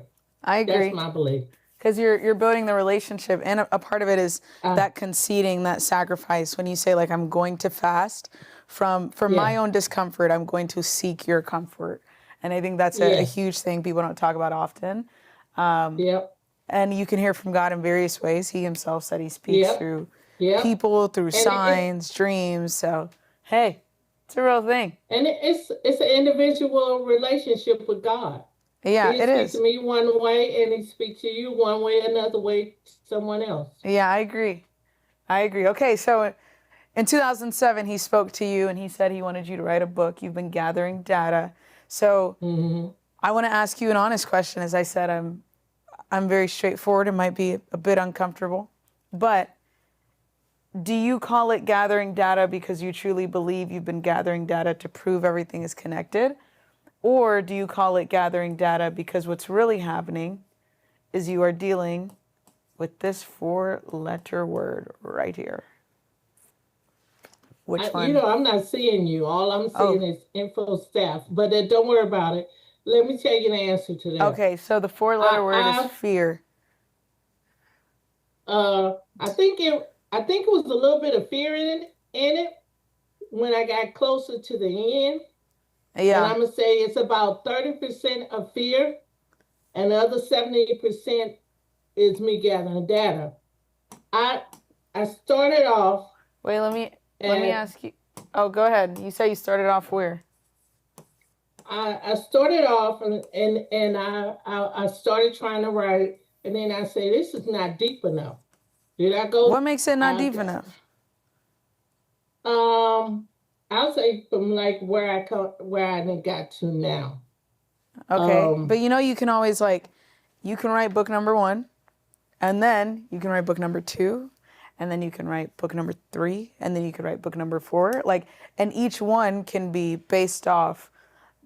I That's agree. my belief. Because you're building the relationship, and a part of it is Uh, that conceding, that sacrifice. When you say like, I'm going to fast from yeah, my own discomfort, I'm going to seek your comfort. And I think that's a yes, huge thing people don't talk about often. yep, And you can hear from God in various ways. He himself said he speaks yep, through yep. people, through And it signs, dreams. So hey, it's a real thing. and it's an individual relationship with God. Yeah, He it speaks to is. me one way, and he speaks to you one way, another way, to someone else. Yeah, I agree. I agree. Okay, so in 2007, he spoke to you and he said he wanted you to write a book. You've been gathering data. So I want to ask you an honest question. As I said, I'm very straightforward. It might be a bit uncomfortable, but do you call it gathering data because you truly believe you've been gathering data to prove everything is connected? Or do you call it gathering data because what's really happening is you are dealing with this 4-letter word right here? Which one? You know, I'm not seeing you. All I'm seeing is info staff, but don't worry about it. Let me tell you the answer to that. Okay, so the 4-letter word is fear. I think it was a little bit of fear in it when I got closer to the end. Yeah. And I'm gonna say it's about 30% of fear, and the other 70% is me gathering data. I started off. Wait, let me ask you. Oh, go ahead. You say you started off where? I started off and I started trying to write, and then I say this is not deep enough. Did I go? What makes it not deep enough? I'll say from like where I got to now. Okay, but you know you can always you can write book number 1, and then you can write book number 2, and then you can write book number 3, and then you can write book number 4. And each one can be based off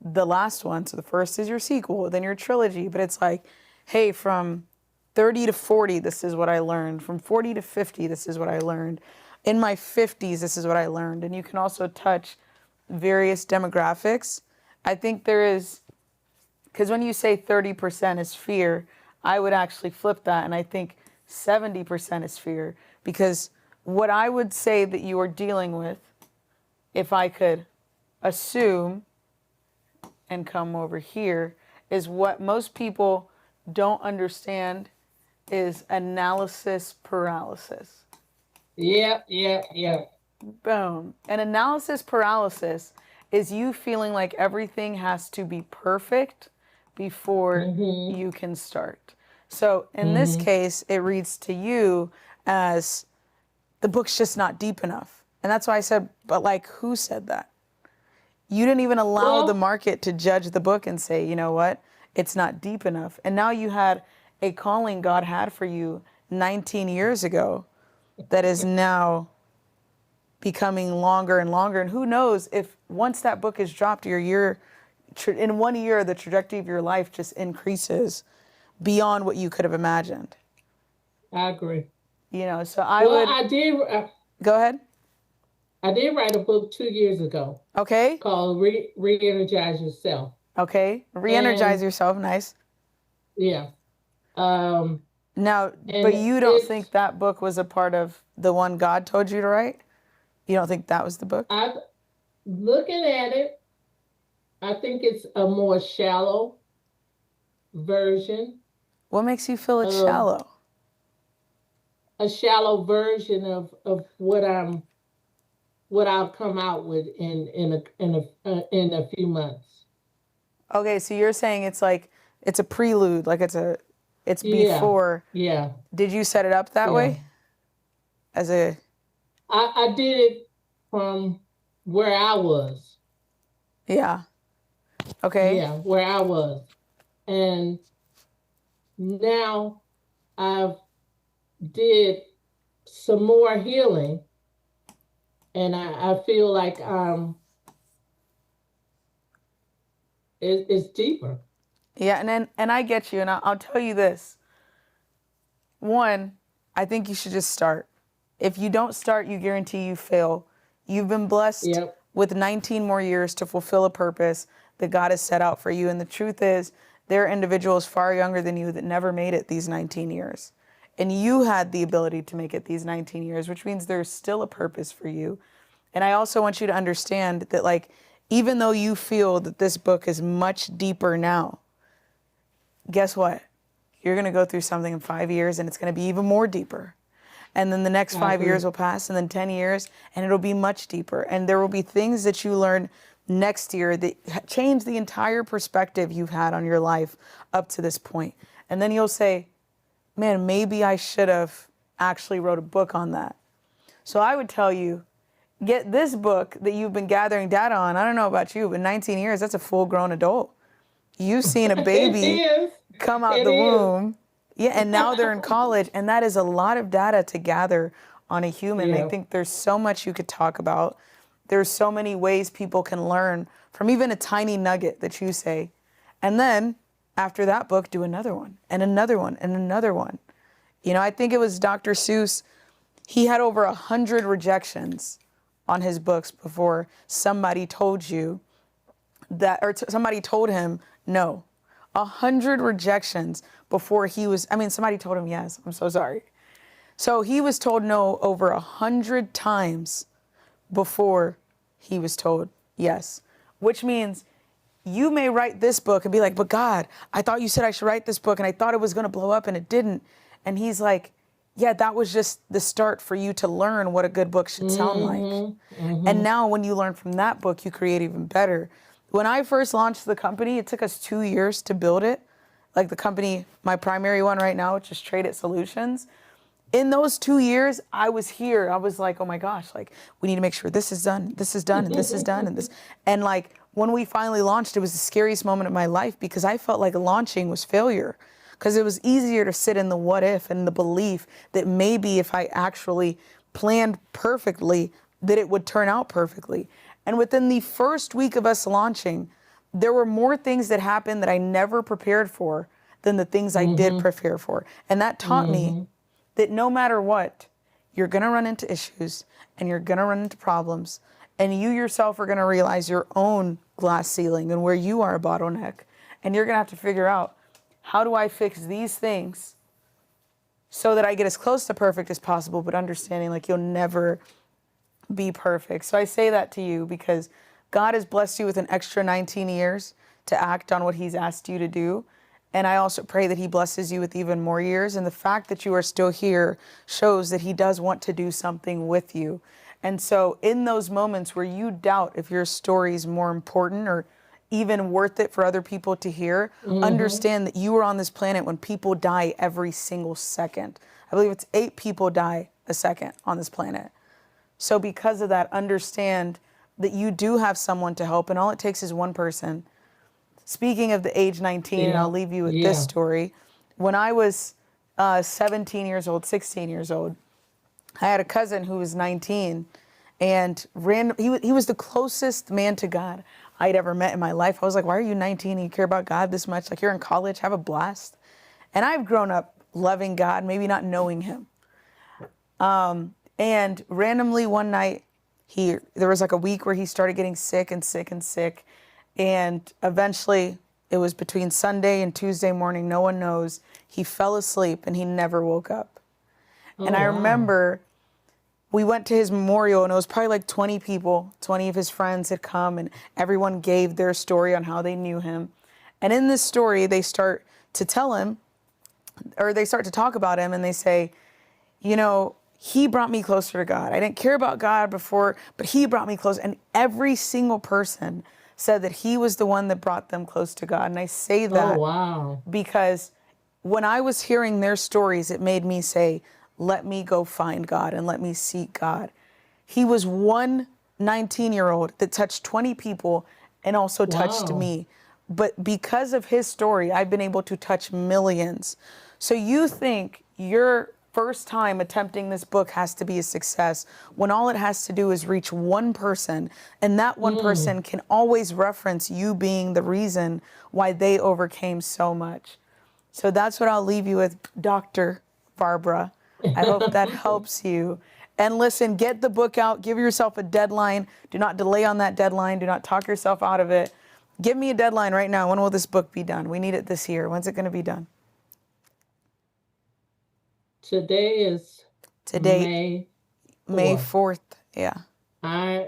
the last one. So the first is your sequel, then your trilogy. But it's like, hey, from 30 to 40, this is what I learned. From 40 to 50, this is what I learned. In my 50s, this is what I learned. And you can also touch various demographics. I think there is, because when you say 30% is fear, I would actually flip that. And I think 70% is fear. Because what I would say that you are dealing with, if I could assume and come over here, is what most people don't understand is analysis paralysis. Yeah. Boom. And analysis paralysis is you feeling like everything has to be perfect before you can start. So in this case, it reads to you as the book's just not deep enough. And that's why I said, but who said that? You didn't even allow the market to judge the book and say, you know what, it's not deep enough. And now you had a calling God had for you 19 years ago that is now becoming longer and longer. And who knows if once that book is dropped, in 1 year, the trajectory of your life just increases beyond what you could have imagined. I agree. You know, so I did. Go ahead. I did write a book 2 years ago. Okay. Called Re-Energize Yourself. Okay. Re-energize yourself. Nice. Yeah. Now, but you don't think that book was a part of the one God told you to write? You don't think that was the book? Looking at it, I think it's a more shallow version. What makes you feel it's shallow? A shallow version of what I'll come out with in a few months. Okay, so you're saying it's a prelude, it's before. Yeah. Did you set it up that way? I did it from where I was. Yeah. Okay. Yeah, where I was. And now I've did some more healing, and I feel like it's deeper. Yeah, and I get you, and I'll tell you this. One, I think you should just start. If you don't start, you guarantee you fail. You've been blessed with 19 more years to fulfill a purpose that God has set out for you. And the truth is, there are individuals far younger than you that never made it these 19 years. And you had the ability to make it these 19 years, which means there's still a purpose for you. And I also want you to understand that, even though you feel that this book is much deeper now, guess what? You're going to go through something in 5 years and it's going to be even more deeper. And then the next 5 years will pass, and then 10 years, and it'll be much deeper. And there will be things that you learn next year that change the entire perspective you've had on your life up to this point. And then you'll say, man, maybe I should have actually wrote a book on that. So I would tell you, get this book that you've been gathering data on. I don't know about you, but 19 years, that's a full-grown adult. You've seen a baby come out the womb. Yeah, and now they're in college, and that is a lot of data to gather on a human. Yeah. I think there's so much you could talk about. There's so many ways people can learn from even a tiny nugget that you say. And then after that book, do another one and another one and another one. You know, I think it was Dr. Seuss. He had over 100 rejections on his books before somebody told you that, or somebody told him no. 100 rejections before he was, somebody told him yes. I'm so sorry. So he was told no over 100 times before he was told yes, which means you may write this book and be like, but God, I thought you said I should write this book and I thought it was going to blow up and it didn't. And he's like, yeah, that was just the start for you to learn what a good book should sound like. And now when you learn from that book, you create even better. When I first launched the company, it took us 2 years to build it. Like the company, my primary one right now, which is Trade It Solutions. In those 2 years, I was here. I was like, oh my gosh, like we need to make sure this is done, and this is done, and this. And like when we finally launched, it was the scariest moment of my life because I felt like launching was failure. Because it was easier to sit in the what if and the belief that maybe if I actually planned perfectly, that it would turn out perfectly. And within the first week of us launching, there were more things that happened that I never prepared for than the things I did prepare for. And that taught me that no matter what, you're going to run into issues and you're going to run into problems. And you yourself are going to realize your own glass ceiling and where you are a bottleneck. And you're going to have to figure out, how do I fix these things so that I get as close to perfect as possible, but understanding like you'll never be perfect. So I say that to you because God has blessed you with an extra 19 years to act on what he's asked you to do. And I also pray that he blesses you with even more years. And the fact that you are still here shows that he does want to do something with you. And so in those moments where you doubt if your story is more important or even worth it for other people to hear, understand that you are on this planet when people die every single second. I believe it's 8 people die a second on this planet. So because of that, understand that you do have someone to help, and all it takes is one person. Speaking of the age 19, and I'll leave you with this story. When I was 17 years old, 16 years old, I had a cousin who was 19, and he was the closest man to God I'd ever met in my life. I was like, why are you 19 and you care about God this much? Like, you're in college, have a blast. And I've grown up loving God, maybe not knowing him. And randomly one night, there was like a week where he started getting sick and sick and sick. And eventually, it was between Sunday and Tuesday morning, no one knows, he fell asleep and he never woke up. And I remember we went to his memorial, and it was probably like 20 people. 20 of his friends had come, and everyone gave their story on how they knew him. And in this story, they start to tell him, or they start to talk about him, and they say, you know, he brought me closer to God. I didn't care about God before, but he brought me close. And every single person said that he was the one that brought them close to God. And I say that because when I was hearing their stories, it made me say, let me go find God and let me seek God. He was one 19-year-old that touched 20 people and also touched me. But because of his story, I've been able to touch millions. So you think your first time attempting this book has to be a success when all it has to do is reach one person, and that one person can always reference you being the reason why they overcame so much. So that's what I'll leave you with, Dr. Barbara. I hope that helps you. And listen, get the book out. Give yourself a deadline. Do not delay on that deadline. Do not talk yourself out of it. Give me a deadline right now. When will this book be done? We need it this year. When's it going to be done? Today is May 4th. Yeah. I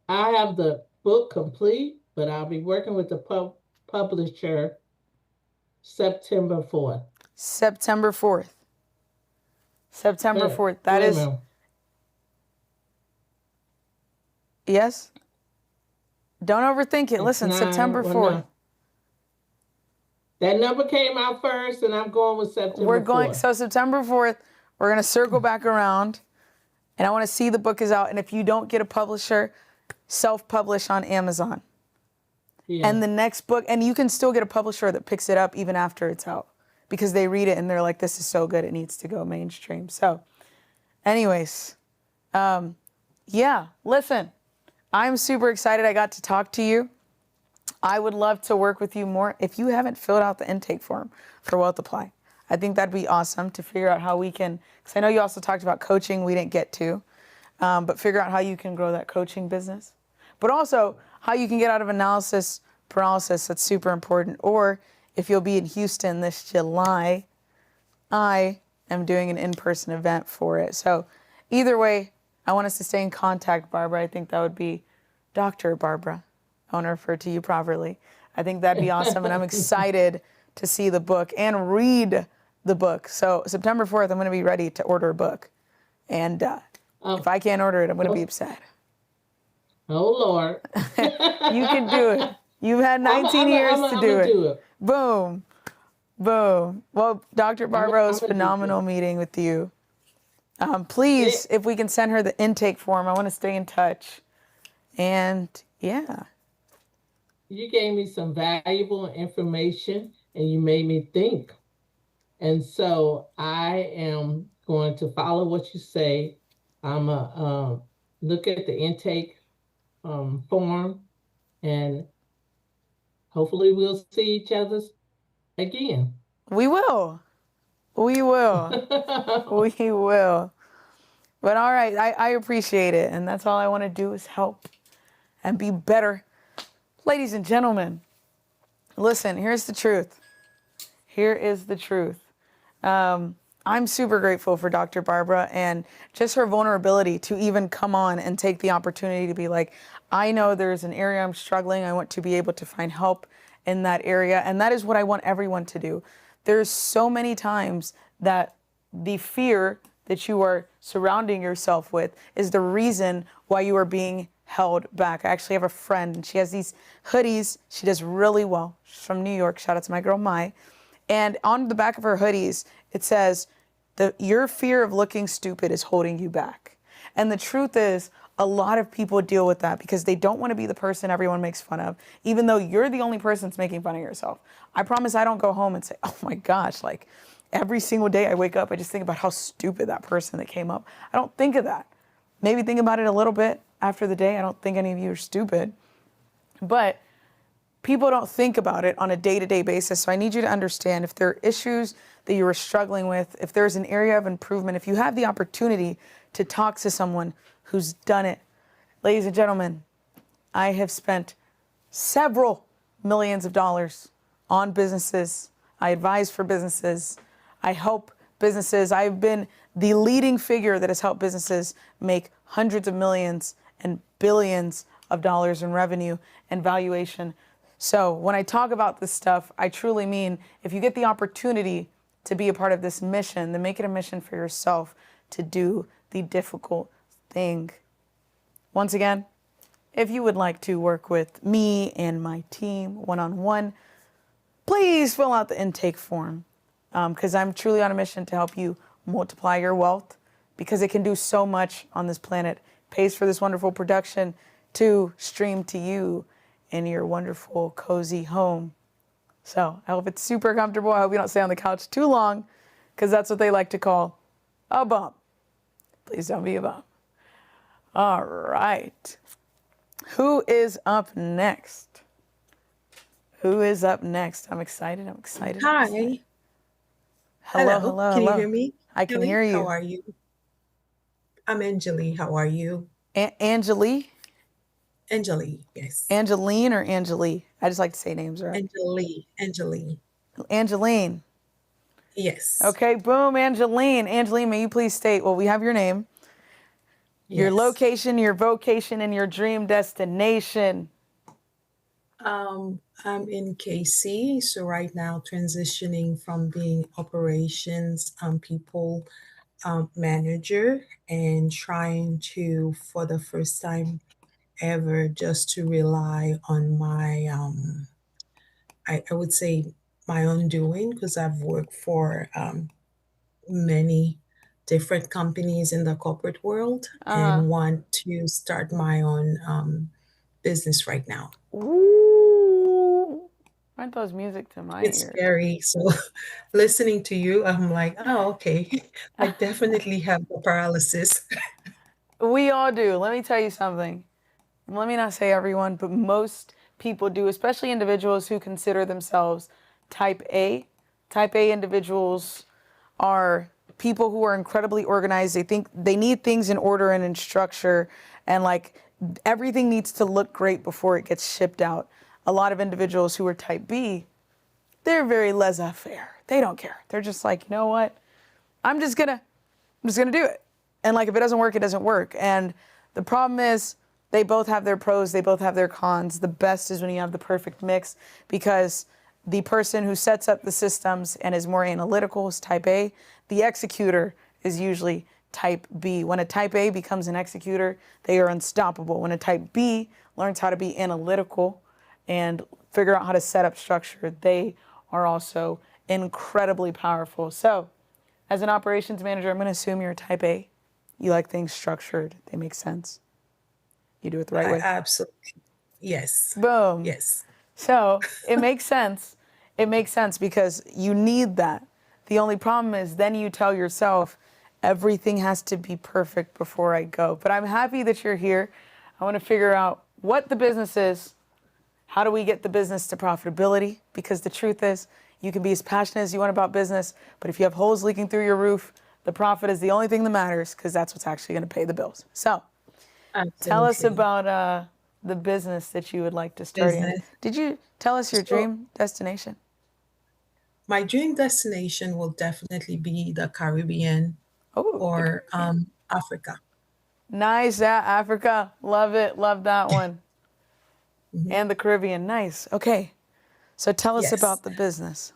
have the book complete, but I'll be working with the publisher September 4th. September 4th. September 4th. That is. Yes? Don't overthink it. Listen, September 4th. That number came out first, and I'm going with September 4th. We're going, so September 4th, we're going to circle back around, and I want to see the book is out. And if you don't get a publisher, self-publish on Amazon. Yeah. And the next book, and you can still get a publisher that picks it up even after it's out because they read it and they're like, this is so good, it needs to go mainstream. So anyways, yeah, listen, I'm super excited I got to talk to you. I would love to work with you more. If you haven't filled out the intake form for Wealth Apply, I think that'd be awesome to figure out how we can, because I know you also talked about coaching we didn't get to, but figure out how you can grow that coaching business. But also how you can get out of analysis paralysis, that's super important. Or if you'll be in Houston this July, I am doing an in-person event for it. So either way, I want us to stay in contact, Barbara. I think that would be Dr. Barbara. I want to refer to you properly. I think that'd be awesome. And I'm excited to see the book and read the book. So September 4th, I'm going to be ready to order a book. And if I can't order it, I'm going to be upset. Oh, Lord. You can do it. You've had 19 years to do it. Boom. Boom. Well, Dr. Barbara, it was phenomenal meeting with you. Please, if we can send her the intake form, I want to stay in touch. And yeah. You gave me some valuable information and you made me think. And so I am going to follow what you say. I'm going to look at the intake form, and hopefully we'll see each other again. We will. We will. We will. But all right, I appreciate it. And that's all I want to do is help and be better. Ladies and gentlemen, listen, here's the truth. Here is the truth. I'm super grateful for Dr. Barbara and just her vulnerability to even come on and take the opportunity to be like, I know there's an area I'm struggling. I want to be able to find help in that area. And that is what I want everyone to do. There's so many times that the fear that you are surrounding yourself with is the reason why you are being held back. I actually have a friend and she has these hoodies. She does really well. She's from New York. Shout out to my girl, Mai. And on the back of her hoodies, it says, your fear of looking stupid is holding you back. And the truth is, a lot of people deal with that because they don't want to be the person everyone makes fun of, even though you're the only person that's making fun of yourself. I promise I don't go home and say, oh my gosh, like every single day I wake up, I just think about how stupid that person that came up. I don't think of that. Maybe think about it a little bit after the day. I don't think any of you are stupid. But people don't think about it on a day-to-day basis. So I need you to understand if there are issues that you are struggling with, if there's an area of improvement, if you have the opportunity to talk to someone who's done it. Ladies and gentlemen, I have spent several millions of dollars on businesses. I advise for businesses. I help businesses. I've been the leading figure that has helped businesses make hundreds of millions and billions of dollars in revenue and valuation. So when I talk about this stuff, I truly mean if you get the opportunity to be a part of this mission, then make it a mission for yourself to do the difficult thing. Once again, if you would like to work with me and my team one-on-one, please fill out the intake form because I'm truly on a mission to help you multiply your wealth because it can do so much on this planet. Pays for this wonderful production to stream to you in your wonderful, cozy home. So I hope it's super comfortable. I hope you don't stay on the couch too long because that's what they like to call a bump. Please don't be a bump. All right. Who is up next? Who is up next? I'm excited. I'm excited. Hi. I'm excited. Hello. Can you hear me? I can hear you. How are you? I'm Angelie. How are you? Angelie? Angelie, yes. Angeline or Angelie? I just like to say names, right? Angelie. Angeline. Yes. Okay, boom, Angeline. Angeline, may you please state, well, we have your name, your location, your vocation, and your dream destination. I'm in KC, so right now transitioning from being operations people manager and trying to, for the first time ever, just to rely on my, I would say, my own doing because I've worked for many different companies in the corporate world Uh-huh. and want to start my own business right now. Ooh. Aren't those music to my It's ears? very so listening to you, I'm like, oh, okay. I definitely have the paralysis. We all do. Let me tell you something. Let me not say everyone, but most people do, especially individuals who consider themselves type A. Type A individuals are people who are incredibly organized. They think they need things in order and in structure, and like everything needs to look great before it gets shipped out. A lot of individuals who are type B, they're very laissez-faire. They don't care. They're just like, you know what? I'm just gonna do it. And like if it doesn't work, it doesn't work. And the problem is they both have their pros, they both have their cons. The best is when you have the perfect mix because the person who sets up the systems and is more analytical is type A. The executor is usually type B. When a type A becomes an executor, they are unstoppable. When a type B learns how to be analytical and figure out how to set up structure, they are also incredibly powerful. So, as an operations manager, I'm going to assume you're a type A. You like things structured, they make sense. You do it the right I way. absolutely, yes, Boom. yes. So it makes sense. It makes sense because you need that. The only problem is then you tell yourself, everything has to be perfect before I go. But I'm happy that you're here. I want to figure out what the business is. How do we get the business to profitability? Because the truth is, you can be as passionate as you want about business, but if you have holes leaking through your roof, the profit is the only thing that matters because that's what's actually going to pay the bills. So tell us Absolutely. about the business that you would like to start in. Business. Did you tell us your So dream destination? my dream destination will definitely be the Caribbean Oh, the or Caribbean. Africa. Nice. Yeah, Africa. Love it. Love that one. Mhm. And the Caribbean. Nice. Okay. So tell us Yes. about the business.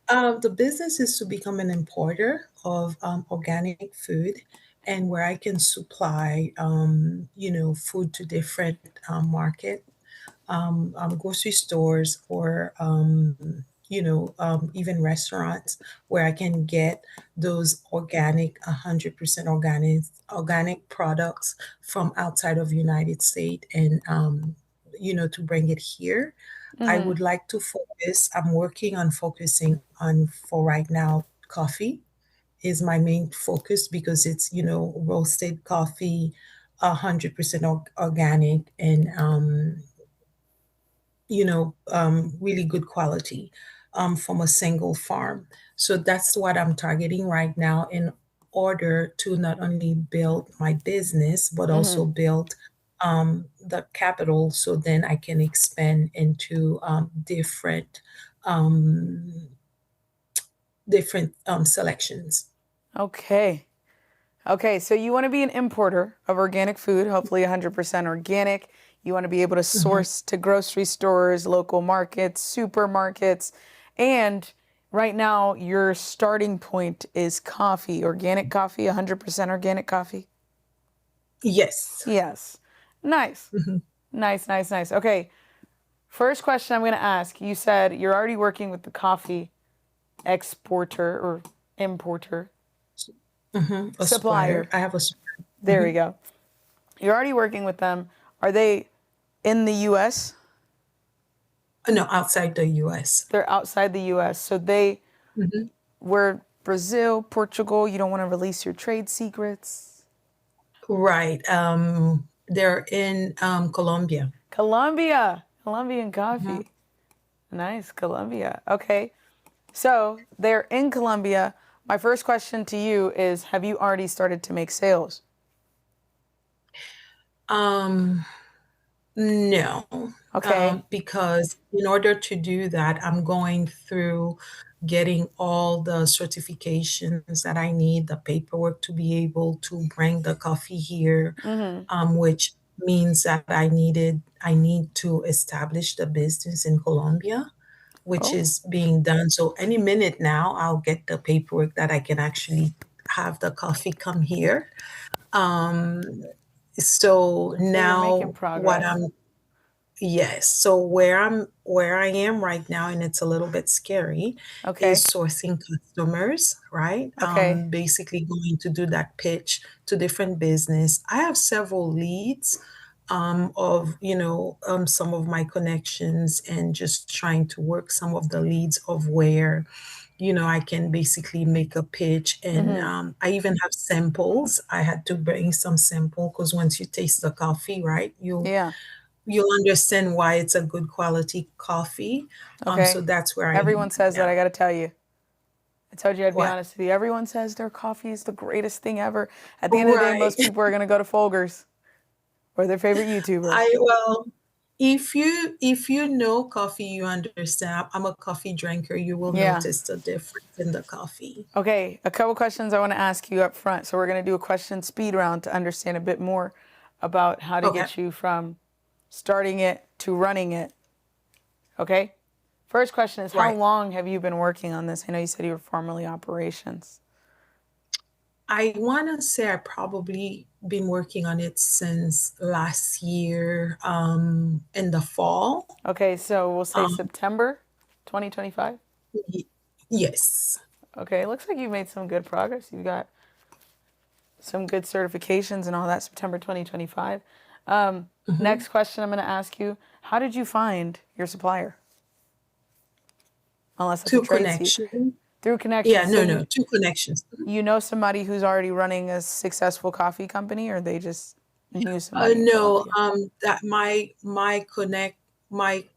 The business is to become an importer of organic food and where I can supply, food to different market, grocery stores or, even restaurants where I can get those organic, 100% organic products from outside of United States and, to bring it here. I Mm-hmm. would like to focus, I'm working on focusing on, for right now, coffee is my main focus because it's, roasted coffee, 100% organic and, really good quality from a single farm. So that's what I'm targeting right now in order to not only build my business, but Mm-hmm. also build the capital so then I can expand into um, different selections. Okay. Okay, so you want to be an importer of organic food, hopefully 100% organic. You want to be able to Mhm. source to grocery stores, local markets, supermarkets. And right now, your starting point is coffee, organic coffee, 100% organic coffee. Yes. Yes. Nice. Mhm. Nice, nice, nice. Okay, first question I'm going to ask. You said you're already working with the coffee exporter or importer, Mhm. A supplier. supplier. I have a. There we Mhm. go. You're already working with them. Are they in the US? No, outside the US. They're outside the US. So they Mhm. were Brazil, Portugal. You don't want to release your trade secrets. Right. They're in Colombia. Colombia, Colombian Mhm. coffee. Nice, Colombia. Okay. So they're in Colombia. My first question to you is, have you already started to make sales? Um, no, Okay. because in order to do that, I'm going through getting all the certifications that I need, the paperwork to be able to bring the coffee here, Mm-hmm. which means that I need to establish the business in Colombia, which Oh, is being done. So any minute now, I'll get the paperwork that I can actually have the coffee come here. Um, so so you're making now what progress. I'm Yes. So where I am right now, and it's a little bit scary, is Okay. sourcing customers, right? Okay. Basically going to do that pitch to different business. I have several leads of, some of my connections and just trying to work some of the leads of where, I can basically make a pitch. And Hmm. I even have samples. I had to bring some sample because once you taste the coffee, right, Yeah. you'll understand why it's a good quality coffee. So Okay. that's where I am Everyone right says that. I now. got to tell you. I told you I'd be What? honest with you. Everyone says their coffee is the greatest thing ever. At the end of the day, Right. most people are going to go to Folgers or their favorite YouTuber. Well, if you know coffee, you understand. I'm a coffee drinker. You will Yeah. notice the difference in the coffee. Okay. A couple questions I want to ask you up front. So we're going to do a question speed round to understand a bit more about how to Okay. get you from starting it to running it. Okay. First question is, how Right. long have you been working on this? I know you said you were formerly operations. I want to say I probably been working on it since last year, in the fall. Okay, so we'll say Um, September 2025. y- yes. Okay, it looks like you've made some good progress. You've got some good certifications and all that, September 2025. Mhm. Next question I'm going to ask you, how did you find your supplier? Unless that's a Two trade secret. connection. Through Yeah, connections. So no, no, two connections. you know somebody who's already running a successful coffee company, or they just knew somebody in No, Colombia? that my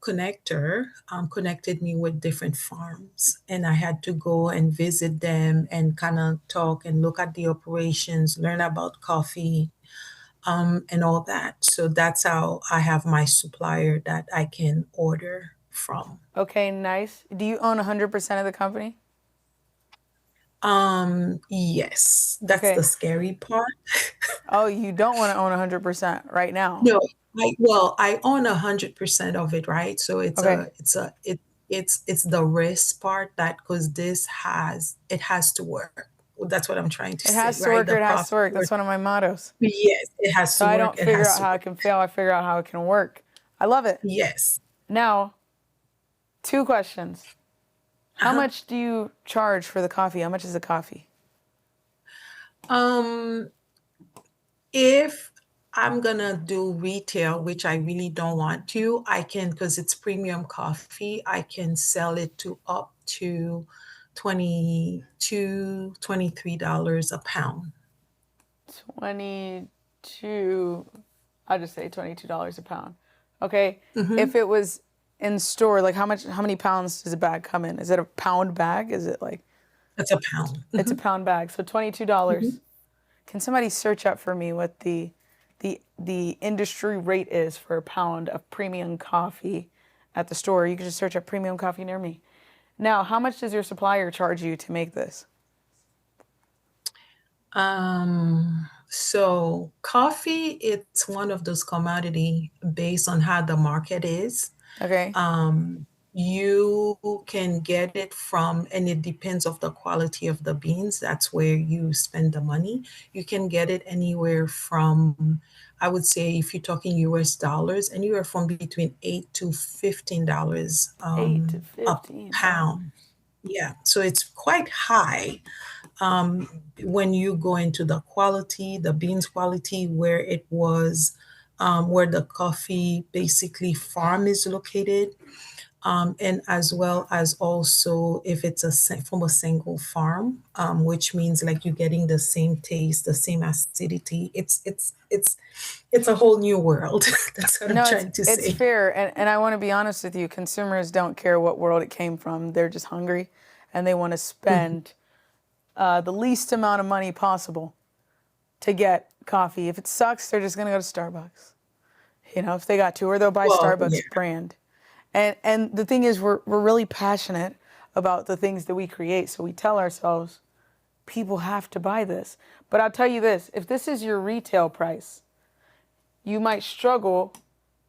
connector connected me with different farms, and I had to go and visit them and kind of talk and look at the operations, learn about coffee, and all that. So that's how I have my supplier that I can order from. Okay, nice. Do you own 100% of the company? Yes, that's the Okay. scary part. Oh, you don't want to own 100% right now. No, I own 100% of it, right? So Okay. it's the risk part that because it has to work. That's what I'm trying to It say, has to right? work or The it has to profit. work. That's one of my mottos. Yes, it has So to I work. don't It figure has out to how it work. can fail. I figure out how it can work. I love it. Yes. Now, two questions. How Uh-huh. much do you charge for the coffee? How much is the coffee? Um, if I'm gonna do retail, which I really don't want to, I can because it's premium coffee, I can sell it to up to 22, $23 a pound. 22, I'll just say $22 a pound. Okay. Hmm. If it was in store, like how many pounds does a bag come in? Is it a pound bag? Is it like, That's a pound. it's a Hmm. pound bag. So $22. Hmm. Can somebody search up for me what the industry rate is for a pound of premium coffee at the store? You can just search up premium coffee near me. Now, how much does your supplier charge you to make this? So coffee, it's one of those commodity based on how the market is. Okay. You can get it from, and it depends of the quality of the beans. That's where you spend the money. You can get it anywhere from, I would say, if you're talking US dollars, anywhere from between $8 to $15 8 to a 15. Wow. pound. Yeah, so it's quite high um, when you go into the quality, the beans quality, where it was, where the coffee basically farm is located, and as well as also if it's from a single farm, which means like you're getting the same taste, the same acidity. It's a whole new world. That's what I'm No, it's trying to it's say. fair, and I want to be honest with you. Consumers don't care what world it came from. They're just hungry, and they want to Mhm. spend the least amount of money possible to get coffee. If it sucks, they're just gonna go to Starbucks. You know, if they got to, or they'll buy Well, yeah. Starbucks brand. And the thing is, we're really passionate about the things that we create. So we tell ourselves, people have to buy this. But I'll tell you this: if this is your retail price, you might struggle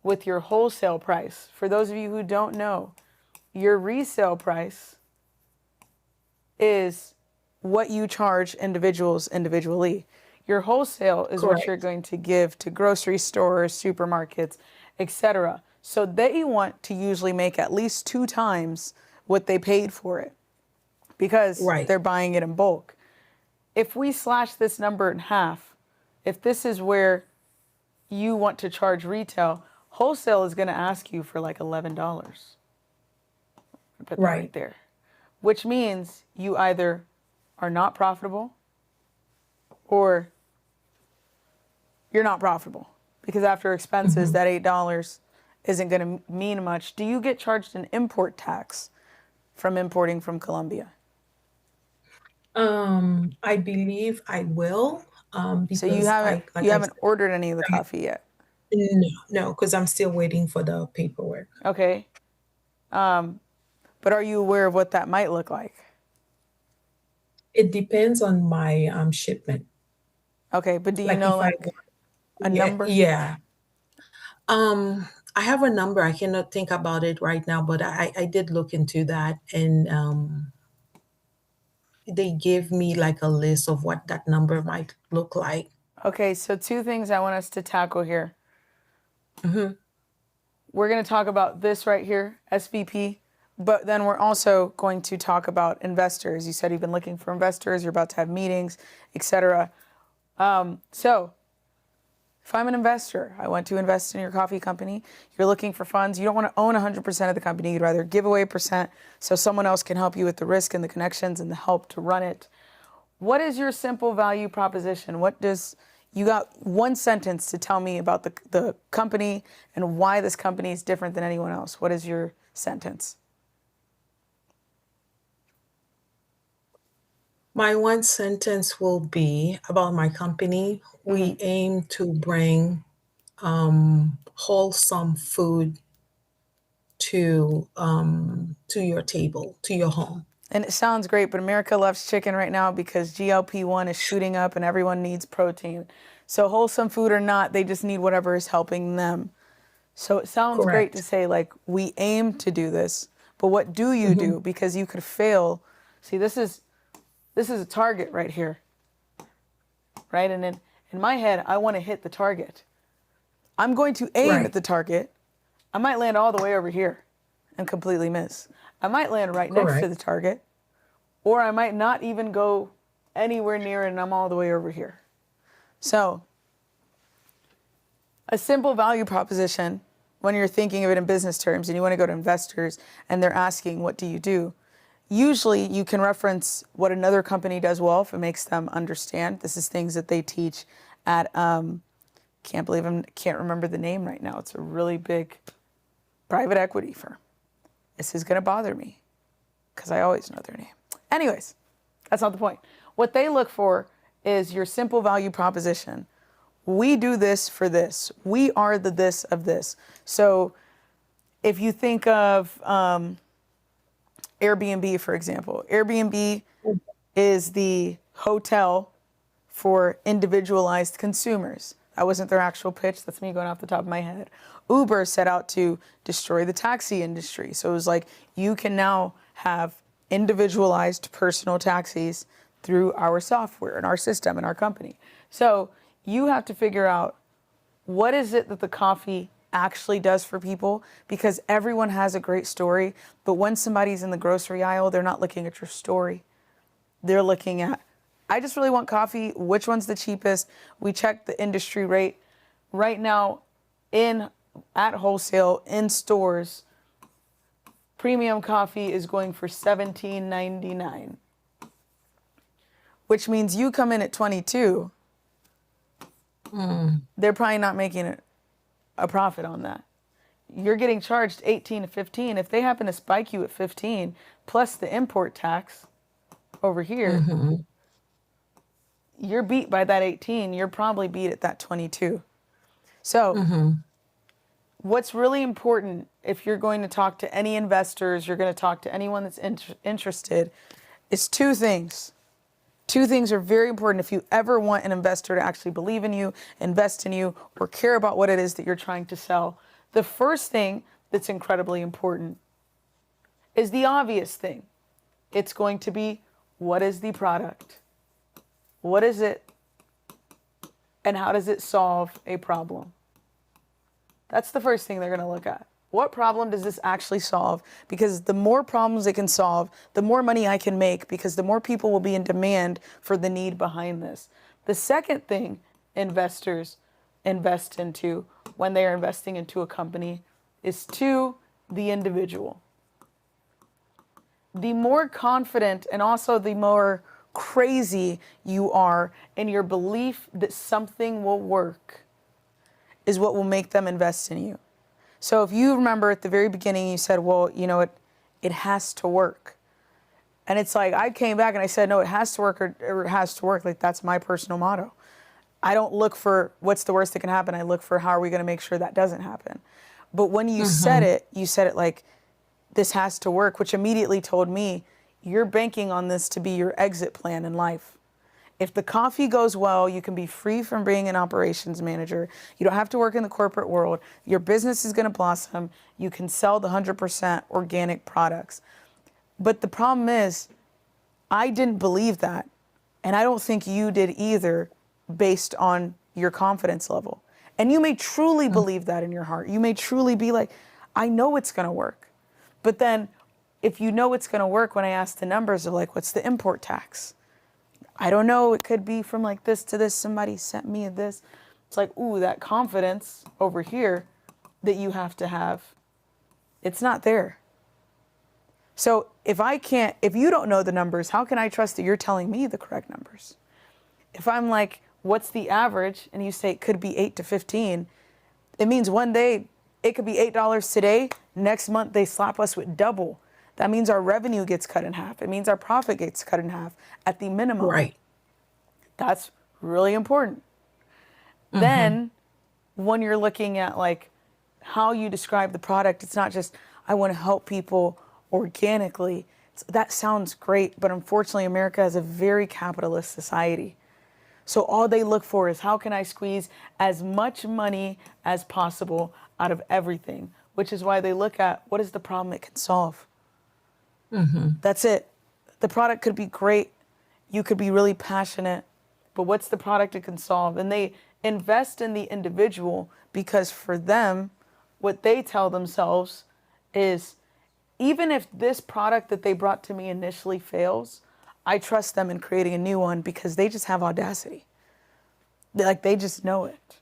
with your wholesale price. For those of you who don't know, your resale price is what you charge individuals individually. Your wholesale is what you're Correct. going to give to grocery stores, supermarkets, etc. So they want to usually make at least 2 times what they paid for it because Right. they're buying it in bulk. If we slash this number in half, if this is where you want to charge retail, wholesale is going to ask you for like $11. Put that right there, which means you either are not profitable or you're not profitable because after expenses, that $8 isn't going to mean much. Do you get charged an import tax from importing from Colombia? I believe I will, So you because haven't like you I haven't said, ordered any of the coffee yet. no, because I'm still waiting for the paperwork. Okay. But are you aware of what that might look like? It depends on my shipment. Okay, but do you Like know if I like want, a yeah, number? yeah. I have a number. I cannot think about it right now, but I did look into that, and they gave me like a list of what that number might look like. Okay, so 2 things I want us to tackle here. Hmm. We're going to talk about this right here, SVP, but then we're also going to talk about investors. You said you've been looking for investors, you're about to have meetings, etc. So if I'm an investor, I want to invest in your coffee company, you're looking for funds, you don't want to own 100% of the company, you'd rather give away a percent so someone else can help you with the risk and the connections and the help to run it. What is your simple value proposition? You got 1 sentence to tell me about the company and why this company is different than anyone else. What is your sentence? My 1 sentence will be about my company. We aim to bring wholesome food to your table, to your home. And it sounds great, but America loves chicken right now because GLP-1 is shooting up and everyone needs protein. So wholesome food or not, they just need whatever is helping them. So it sounds great to Correct. say like, we aim to do this, but what do you do? Because you could fail. See, this is a target right here, right? And in my head, I want to hit the target. I'm going to aim at the target. I might land all the way over here and completely miss. I might land right next to the target, or I might not even go anywhere near it and I'm all the way over here. So a simple value proposition, when you're thinking of it in business terms and you want to go to investors and they're asking, what do you do? Usually you can reference what another company does well if it makes them understand. This is things that they teach at, can't remember the name right now. It's a really big private equity firm. This is going to bother me because I always know their name. Anyways, that's not the point. What they look for is your simple value proposition. We do this for this. We are the this of this. So if you think of Airbnb, for example, Airbnb is the hotel for individualized consumers. That wasn't their actual pitch. That's me going off the top of my head. Uber set out to destroy the taxi industry. So it was like, you can now have individualized personal taxis through our software and our system and our company. So you have to figure out what is it that the coffee actually does for people, because everyone has a great story. But when somebody's in the grocery aisle, they're not looking at your story. They're looking at, I just really want coffee. Which one's the cheapest? We check the industry rate. Right now, at wholesale, in stores, premium coffee is going for $17.99, which means you come in at 22. They're probably not making a profit on that. You're getting charged 18 to 15. If they happen to spike you at 15, plus the import tax over here, you're beat by that 18. You're probably beat at that 22. So what's really important, if you're going to talk to any investors, you're going to talk to anyone that's interested, is 2 things. 2 things are very important if you ever want an investor to actually believe in you, invest in you, or care about what it is that you're trying to sell. The first thing that's incredibly important is the obvious thing. It's going to be, what is the product? What is it? And how does it solve a problem? That's the first thing they're going to look at. What problem does this actually solve? Because the more problems it can solve, the more money I can make, because the more people will be in demand for the need behind this. The second thing investors invest into when they are investing into a company is to the individual. The more confident and also the more crazy you are in your belief that something will work is what will make them invest in you. So if you remember at the very beginning, you said, well, you know, it has to work. And it's like, I came back and I said, no, it has to work or it has to work. Like, that's my personal motto. I don't look for what's the worst that can happen. I look for how are we going to make sure that doesn't happen. But when you said it like, this has to work, which immediately told me you're banking on this to be your exit plan in life. If the coffee goes well, you can be free from being an operations manager. You don't have to work in the corporate world. Your business is going to blossom. You can sell the 100% organic products. But the problem is, I didn't believe that. And I don't think you did either, based on your confidence level. And you may truly believe that in your heart. You may truly be like, I know it's going to work. But then if you know it's going to work, when I ask the numbers of like, what's the import tax? I don't know, it could be from like this to this, somebody sent me this. It's like, ooh, that confidence over here that you have to have, it's not there. So if you don't know the numbers, how can I trust that you're telling me the correct numbers? If I'm like, what's the average? And you say it could be 8 to 15, it means one day it could be $8 today. Next month they slap us with double. That means our revenue gets cut in half. It means our profit gets cut in half at the minimum. Right. That's really important. Then when you're looking at like how you describe the product, it's not just, I want to help people organically. That sounds great, but unfortunately America is a very capitalist society. So all they look for is, how can I squeeze as much money as possible out of everything, which is why they look at what is the problem it can solve. That's it. The product could be great. You could be really passionate, but what's the product it can solve? And they invest in the individual because for them, what they tell themselves is, even if this product that they brought to me initially fails, I trust them in creating a new one because they just have audacity. They just know it.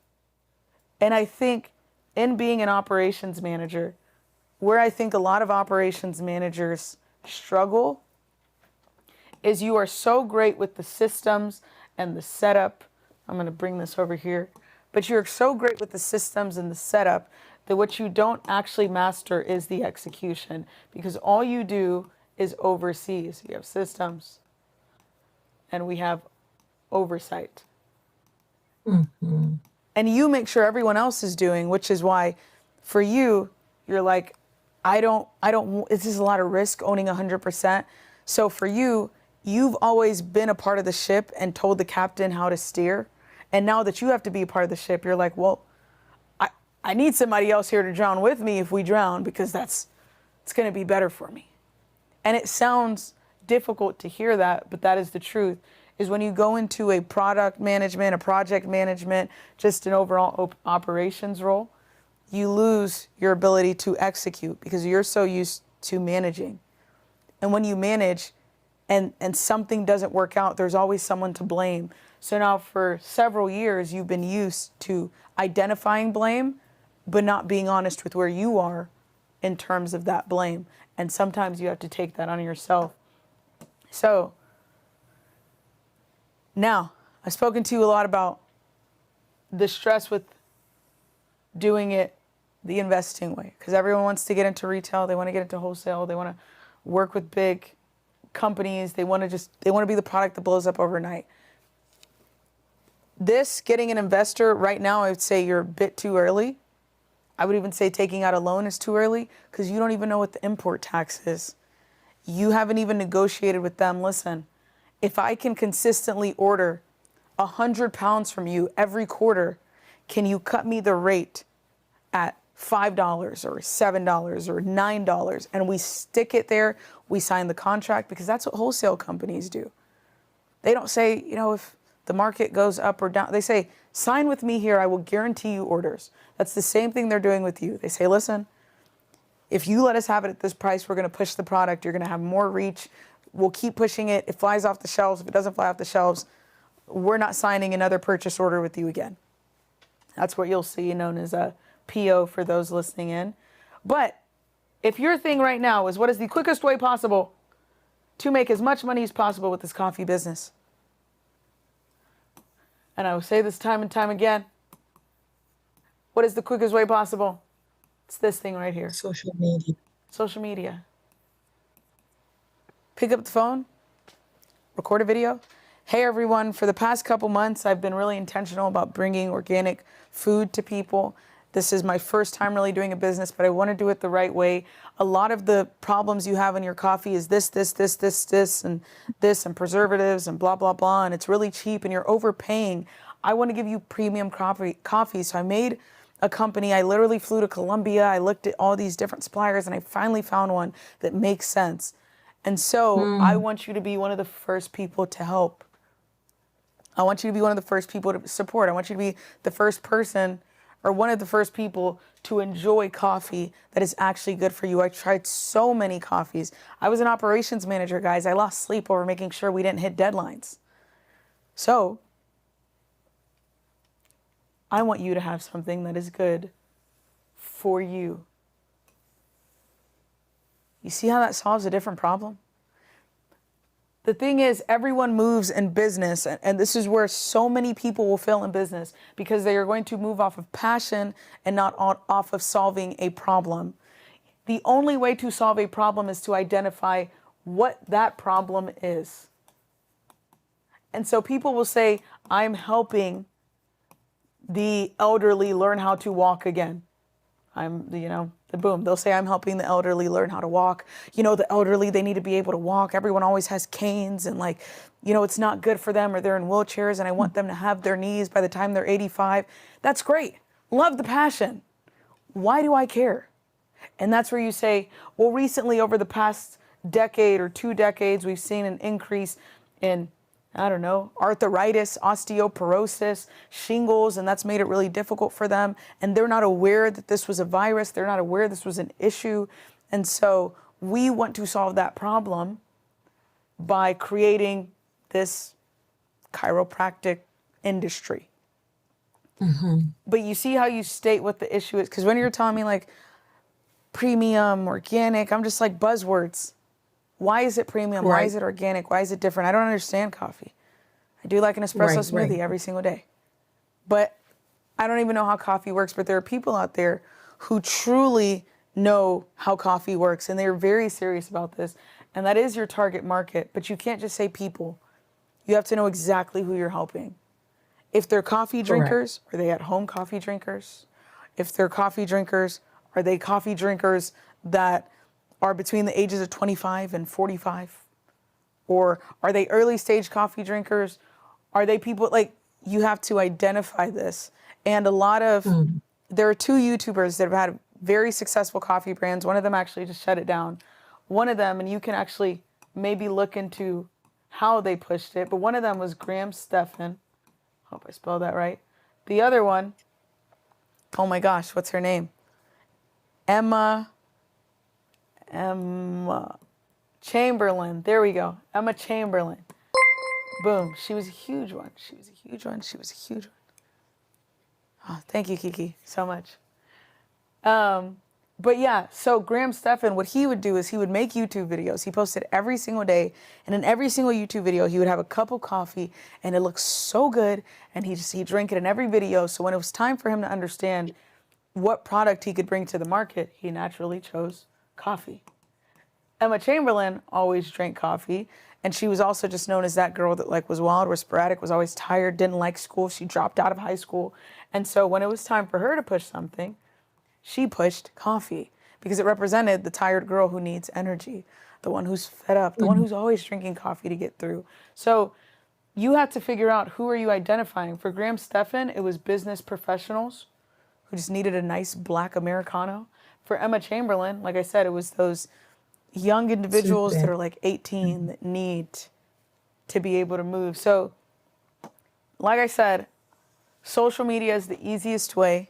And I think in being an operations manager, where I think a lot of operations managers struggle is you are so great with the systems and the setup. I'm going to bring this over here. But you're so great with the systems and the setup that what you don't actually master is the execution, because all you do is oversee. So you have systems and we have oversight. And you make sure everyone else is doing, which is why for you, you're like, this is a lot of risk owning 100%. So for you, you've always been a part of the ship and told the captain how to steer. And now that you have to be a part of the ship, you're like, well, I need somebody else here to drown with me if we drown, because it's going to be better for me. And it sounds difficult to hear that, but that is the truth, is when you go into a product management, a project management, just an overall operations role, you lose your ability to execute because you're so used to managing. And when you manage and something doesn't work out, there's always someone to blame. So now for several years, you've been used to identifying blame, but not being honest with where you are in terms of that blame. And sometimes you have to take that on yourself. So now I've spoken to you a lot about the stress with doing it the investing way, because everyone wants to get into retail. They want to get into wholesale. They want to work with big companies. They want to be the product that blows up overnight. Getting an investor right now, I would say you're a bit too early. I would even say taking out a loan is too early because you don't even know what the import tax is. You haven't even negotiated with them. Listen, if I can consistently order 100 pounds from you every quarter, can you cut me the rate at $5 or $7 or $9? And we stick it there. We sign the contract, because that's what wholesale companies do. They don't say, if the market goes up or down, they say, sign with me here. I will guarantee you orders. That's the same thing they're doing with you. They say, listen, if you let us have it at this price, we're going to push the product. You're going to have more reach. We'll keep pushing it. It flies off the shelves. If it doesn't fly off the shelves, we're not signing another purchase order with you again. That's what you'll see known as a PO for those listening in. But if your thing right now is what is the quickest way possible to make as much money as possible with this coffee business, and I will say this time and time again, what is the quickest way possible? It's this thing right here. Social media. Social media. Pick up the phone, record a video. Hey everyone, for the past couple months, I've been really intentional about bringing organic food to people. This is my first time really doing a business, but I want to do it the right way. A lot of the problems you have in your coffee is this, and preservatives and blah, blah, blah, and it's really cheap and you're overpaying. I want to give you premium coffee. So I made a company. I literally flew to Colombia. I looked at all these different suppliers and I finally found one that makes sense. And so I want you to be one of the first people to help. I want you to be one of the first people to support. I want you to be the first person or one of the first people to enjoy coffee that is actually good for you. I tried so many coffees. I was an operations manager, guys. I lost sleep over making sure we didn't hit deadlines. So I want you to have something that is good for you. You see how that solves a different problem? The thing is, everyone moves in business, and this is where so many people will fail in business because they are going to move off of passion and not off of solving a problem. The only way to solve a problem is to identify what that problem is. And so people will say, I'm helping the elderly learn how to walk again. They'll say I'm helping the elderly learn how to walk. The elderly, they need to be able to walk. Everyone always has canes and it's not good for them or they're in wheelchairs and I want them to have their knees by the time they're 85. That's great. Love the passion. Why do I care? And that's where you say, well, recently over the past decade or 2 decades, we've seen an increase in arthritis, osteoporosis, shingles, and that's made it really difficult for them. And they're not aware that this was a virus. They're not aware this was an issue. And so we want to solve that problem by creating this chiropractic industry. But you see how you state what the issue is? Because when you're telling me premium, organic, I'm just buzzwords. Why is it premium? Right. Why is it organic? Why is it different? I don't understand coffee. I do like an espresso smoothie every single day. But I don't even know how coffee works. But there are people out there who truly know how coffee works. And they're very serious about this. And that is your target market. But you can't just say people. You have to know exactly who you're helping. If they're coffee drinkers, are they at-home coffee drinkers? If they're coffee drinkers, are they coffee drinkers that are between the ages of 25 and 45? Or are they early stage coffee drinkers? Are they people you have to identify this. And there are 2 YouTubers that have had very successful coffee brands. One of them actually just shut it down. One of them, and you can actually maybe look into how they pushed it, but one of them was Graham Stephan. Hope I spelled that right. The other one, oh my gosh, what's her name? Emma Chamberlain. There we go. Emma Chamberlain. Boom. She was a huge one. Oh, thank you, Kiki, so much. But yeah, so Graham Stephan, what he would do is he would make YouTube videos. He posted every single day. And in every single YouTube video, he would have a cup of coffee and it looked so good. And he drank it in every video. So when it was time for him to understand what product he could bring to the market, he naturally chose coffee. Emma Chamberlain always drank coffee. And she was also just known as that girl that was wild, was sporadic, was always tired, didn't like school. She dropped out of high school. And so when it was time for her to push something, she pushed coffee because it represented the tired girl who needs energy, the one who's fed up, the one who's always drinking coffee to get through. So you have to figure out who are you identifying. For Graham Stephan, it was business professionals who just needed a nice black Americano. For Emma Chamberlain, like I said, it was those young individuals that are 18 that need to be able to move. So like I said, social media is the easiest way,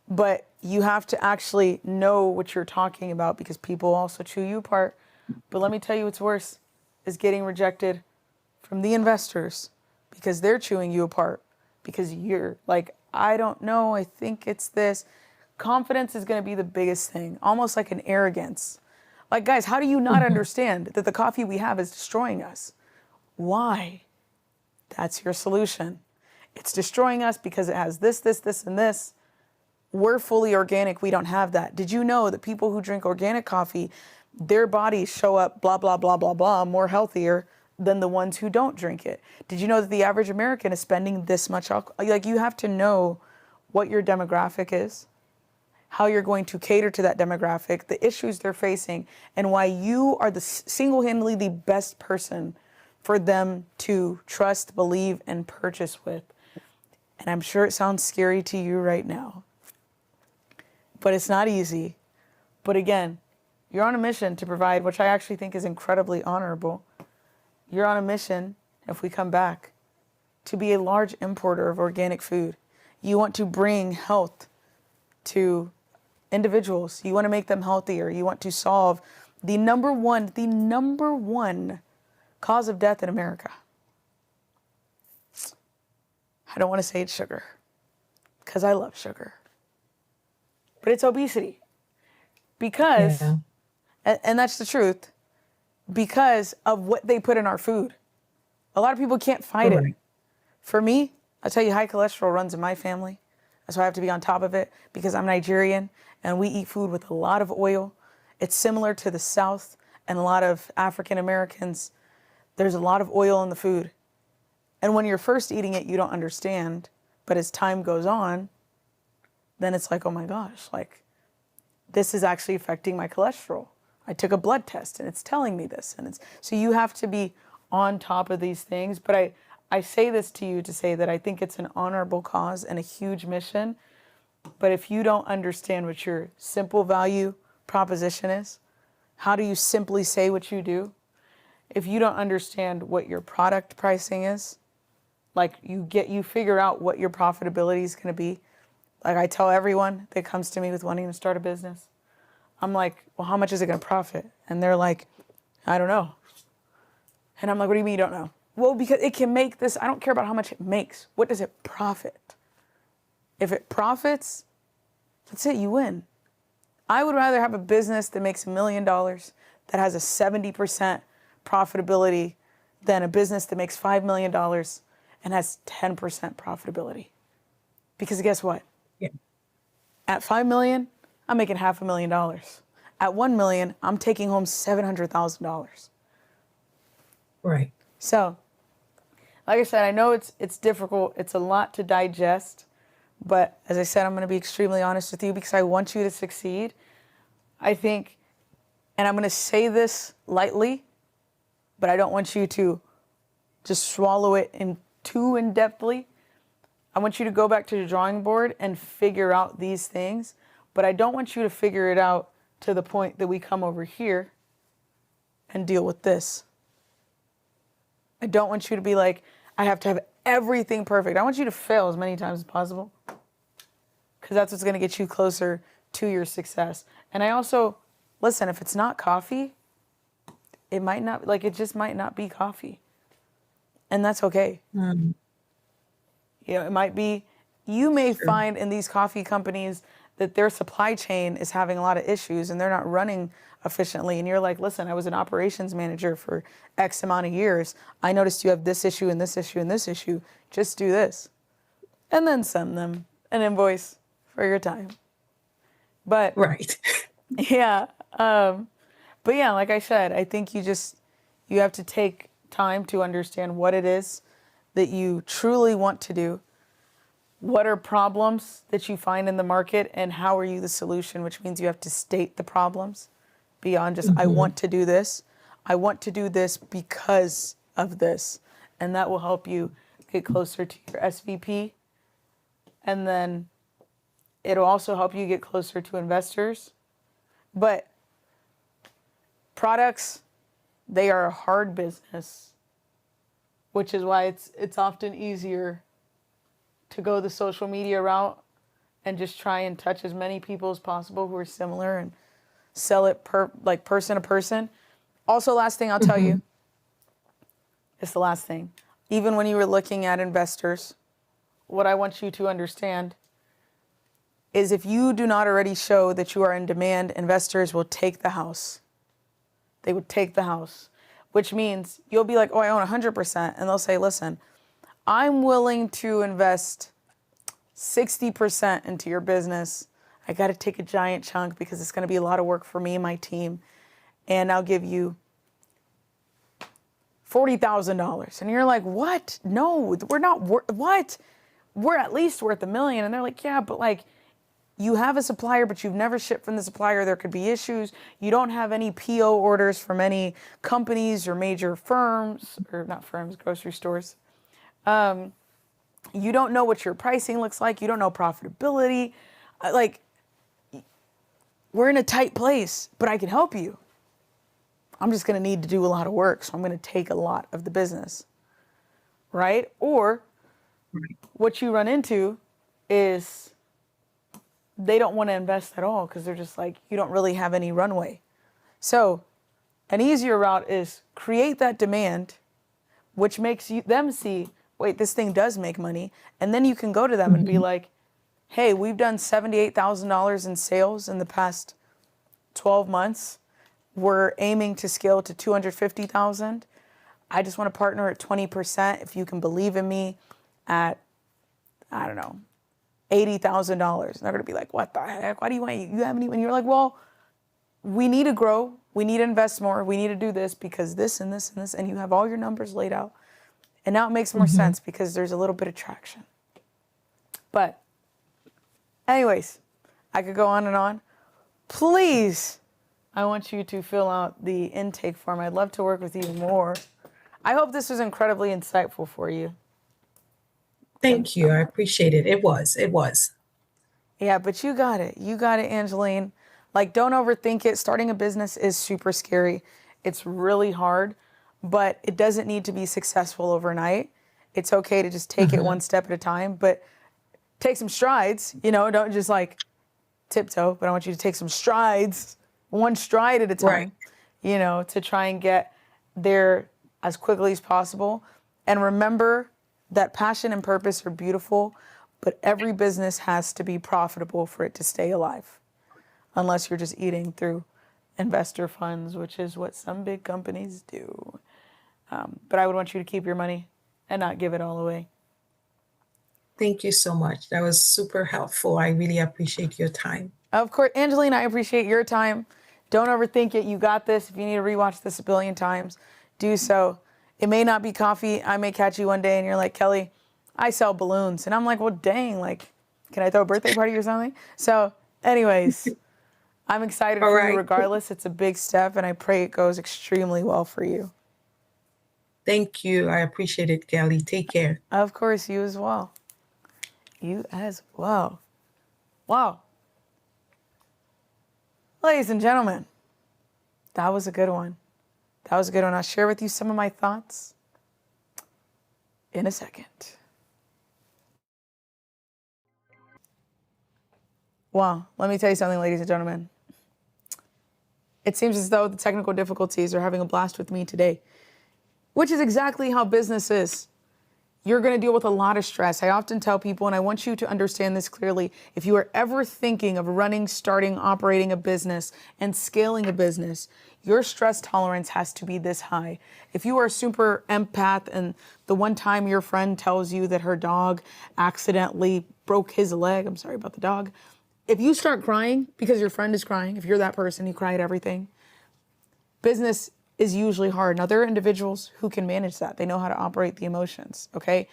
but you have to actually know what you're talking about because people also chew you apart. But let me tell you what's worse is getting rejected from the investors because they're chewing you apart because you're like, I don't know, I think it's this. Confidence is going to be the biggest thing, almost like an arrogance. Like, guys, how do you not understand that the coffee we have is destroying us? Why? That's your solution. It's destroying us because it has this, this, this, and this. We're fully organic. We don't have that. Did you know that people who drink organic coffee, their bodies show up blah, blah, blah, blah, blah, more healthier than the ones who don't drink it? Did you know that the average American is spending this much alcohol? Like, you have to know what your demographic is, how you're going to cater to that demographic, the issues they're facing, and why you are the single-handedly the best person for them to trust, believe, and purchase with. And I'm sure it sounds scary to you right now, but it's not easy. But again, you're on a mission to provide, which I actually think is incredibly honorable. You're on a mission, if we come back, to be a large importer of organic food. You want to bring health to individuals. You want to make them healthier. You want to solve the number one cause of death in America. I don't want to say it's sugar, because I love sugar. But it's obesity. Because, and that's the truth, because of what they put in our food. A lot of people can't fight it. For me, I'll tell you, high cholesterol runs in my family. That's why I have to be on top of it, because I'm Nigerian and we eat food with a lot of oil. It's similar to the South and a lot of African Americans. There's a lot of oil in the food. And when you're first eating it, you don't understand. But as time goes on, then it's like, oh my gosh, like, this is actually affecting my cholesterol. I took a blood test and it's telling me this. And it's so you have to be on top of these things. But I say this to you to say that I think it's an honorable cause and a huge mission. But if you don't understand what your simple value proposition is, how do you simply say what you do? If you don't understand what your product pricing is, like you figure out what your profitability is going to be. Like I tell everyone that comes to me with wanting to start a business, I'm like, well, how much is it going to profit? And they're like, I don't know. And I'm like, what do you mean you don't know? Well, because it can make this, I don't care about how much it makes. What does it profit? If it profits, that's it, you win. I would rather have a business that makes $1 million that has a 70% profitability than a business that makes $5 million and has 10% profitability. Because guess what? Yeah. At $5 million, I'm making $500,000. At $1 million, I'm taking home $700,000. Right. So, like I said, I know it's difficult. It's a lot to digest. But as I said, I'm going to be extremely honest with you because I want you to succeed. I think, and I'm going to say this lightly, but I don't want you to just swallow it in too in-depthly. I want you to go back to the drawing board and figure out these things. But I don't want you to figure it out to the point that we come over here and deal with this. I don't want you to be like, I have to have everything perfect. I want you to fail as many times as possible because that's what's going to get you closer to your success. And I also, listen, if it's not coffee, it might not, like, it just might not be coffee. And that's okay. You know, it might be, you may find in these coffee companies that their supply chain is having a lot of issues and they're not running efficiently. And you're like, listen, I was an operations manager for X amount of years. I noticed you have this issue and this issue and this issue. Just do this. And then send them an invoice for your time. But Right. yeah. But yeah, like I said, I think you have to take time to understand what it is that you truly want to do. What are problems that you find in the market and how are you the solution, which means you have to state the problems beyond just, I want to do this. I want to do this because of this. And that will help you get closer to your SVP. And then it'll also help you get closer to investors. But products, they are a hard business, which is why it's often easier to go the social media route and just try and touch as many people as possible who are similar and sell it person to person. Also, last thing I'll tell you, it's the last thing. Even when you were looking at investors, what I want you to understand is if you do not already show that you are in demand, investors will take the house. They would take the house, which means you'll be like, oh, I own 100%. And they'll say, listen, I'm willing to invest 60% into your business. I got to take a giant chunk because it's going to be a lot of work for me and my team. And I'll give you $40,000. And you're like, what? No, we're not what? We're at least worth $1 million. And they're like, yeah, but like, you have a supplier, but you've never shipped from the supplier. There could be issues. You don't have any PO orders from any companies or major firms, or not firms, grocery stores. You don't know what your pricing looks like. You don't know profitability. Like, we're in a tight place, but I can help you. I'm just going to need to do a lot of work, so I'm going to take a lot of the business, right? Or what you run into is they don't want to invest at all because they're just like, you don't really have any runway. So an easier route is create that demand, which makes them see, wait, this thing does make money. And then you can go to them and be like, hey, we've done $78,000 in sales in the past 12 months. We're aiming to scale to 250,000. I just want to partner at 20% if you can believe in me at, I don't know, $80,000. And they're going to be like, what the heck? Why do you want, you haven't even, you're like, well, we need to grow. We need to invest more. We need to do this because this and this and this. And you have all your numbers laid out. And now it makes more sense because there's a little bit of traction. But anyways, I could go on and on. Please, I want you to fill out the intake form. I'd love to work with you more. I hope this was incredibly insightful for you. Thank you. I appreciate it. It was. Yeah, but you got it. You got it, Angeline. Like, don't overthink it. Starting a business is super scary. It's really hard, but it doesn't need to be successful overnight. It's okay to just take it one step at a time, but take some strides. You know, don't just like tiptoe, but I want you to take some strides, one stride at a time, you know, to try and get there as quickly as possible. And remember that passion and purpose are beautiful, but every business has to be profitable for it to stay alive, unless you're just eating through investor funds, which is what some big companies do. But I would want you to keep your money and not give it all away. Thank you so much. That was super helpful. I really appreciate your time. Of course, Angeline, I appreciate your time. Don't overthink it. You got this. If you need to rewatch this a billion times, do so. It may not be coffee. I may catch you one day and you're like, Kelly, I sell balloons. And I'm like, well, dang, like, can I throw a birthday party or something? So anyways, I'm excited for you regardless. It's a big step and I pray it goes extremely well for you. Thank you. I appreciate it, Kelly. Take care. Of course, you as well. You as well. Wow. Ladies and gentlemen, that was a good one. That was a good one. I'll share with you some of my thoughts in a second. Wow, let me tell you something, ladies and gentlemen. It seems as though the technical difficulties are having a blast with me today, which is exactly how business is. You're going to deal with a lot of stress. I often tell people, and I want you to understand this clearly, if you are ever thinking of running, starting, operating a business and scaling a business, your stress tolerance has to be this high. If you are a super empath and the one time your friend tells you that her dog accidentally broke his leg, I'm sorry about the dog, if you start crying because your friend is crying, if you're that person, you cry at everything, business is usually hard. Now, there are individuals who can manage that. They know how to operate the emotions, okay?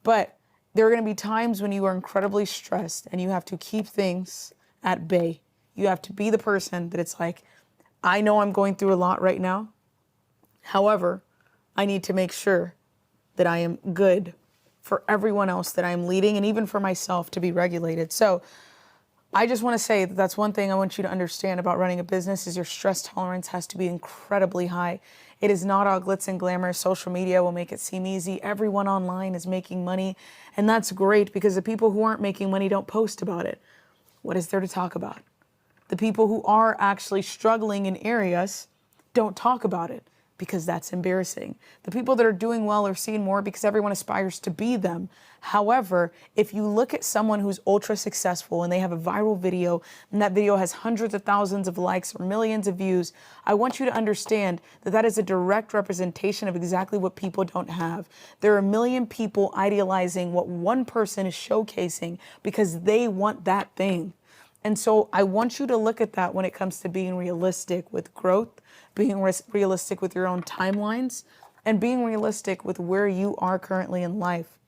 But there are going to be times when you are incredibly stressed and you have to keep things at bay. You have to be the person that it's like, I know I'm going through a lot right now. However, I need to make sure that I am good for everyone else that I'm leading and even for myself to be regulated. So I just want to say that that's one thing I want you to understand about running a business is your stress tolerance has to be incredibly high. It is not all glitz and glamour. Social media will make it seem easy. Everyone online is making money, and that's great because the people who aren't making money don't post about it. What is there to talk about? The people who are actually struggling in areas don't talk about it because that's embarrassing. The people that are doing well are seen more because everyone aspires to be them. However, if you look at someone who's ultra successful and they have a viral video and that video has hundreds of thousands of likes or millions of views, I want you to understand that that is a direct representation of exactly what people don't have. There are a million people idealizing what one person is showcasing because they want that thing. And so I want you to look at that when it comes to being realistic with growth, being realistic with your own timelines, and being realistic with where you are currently in life.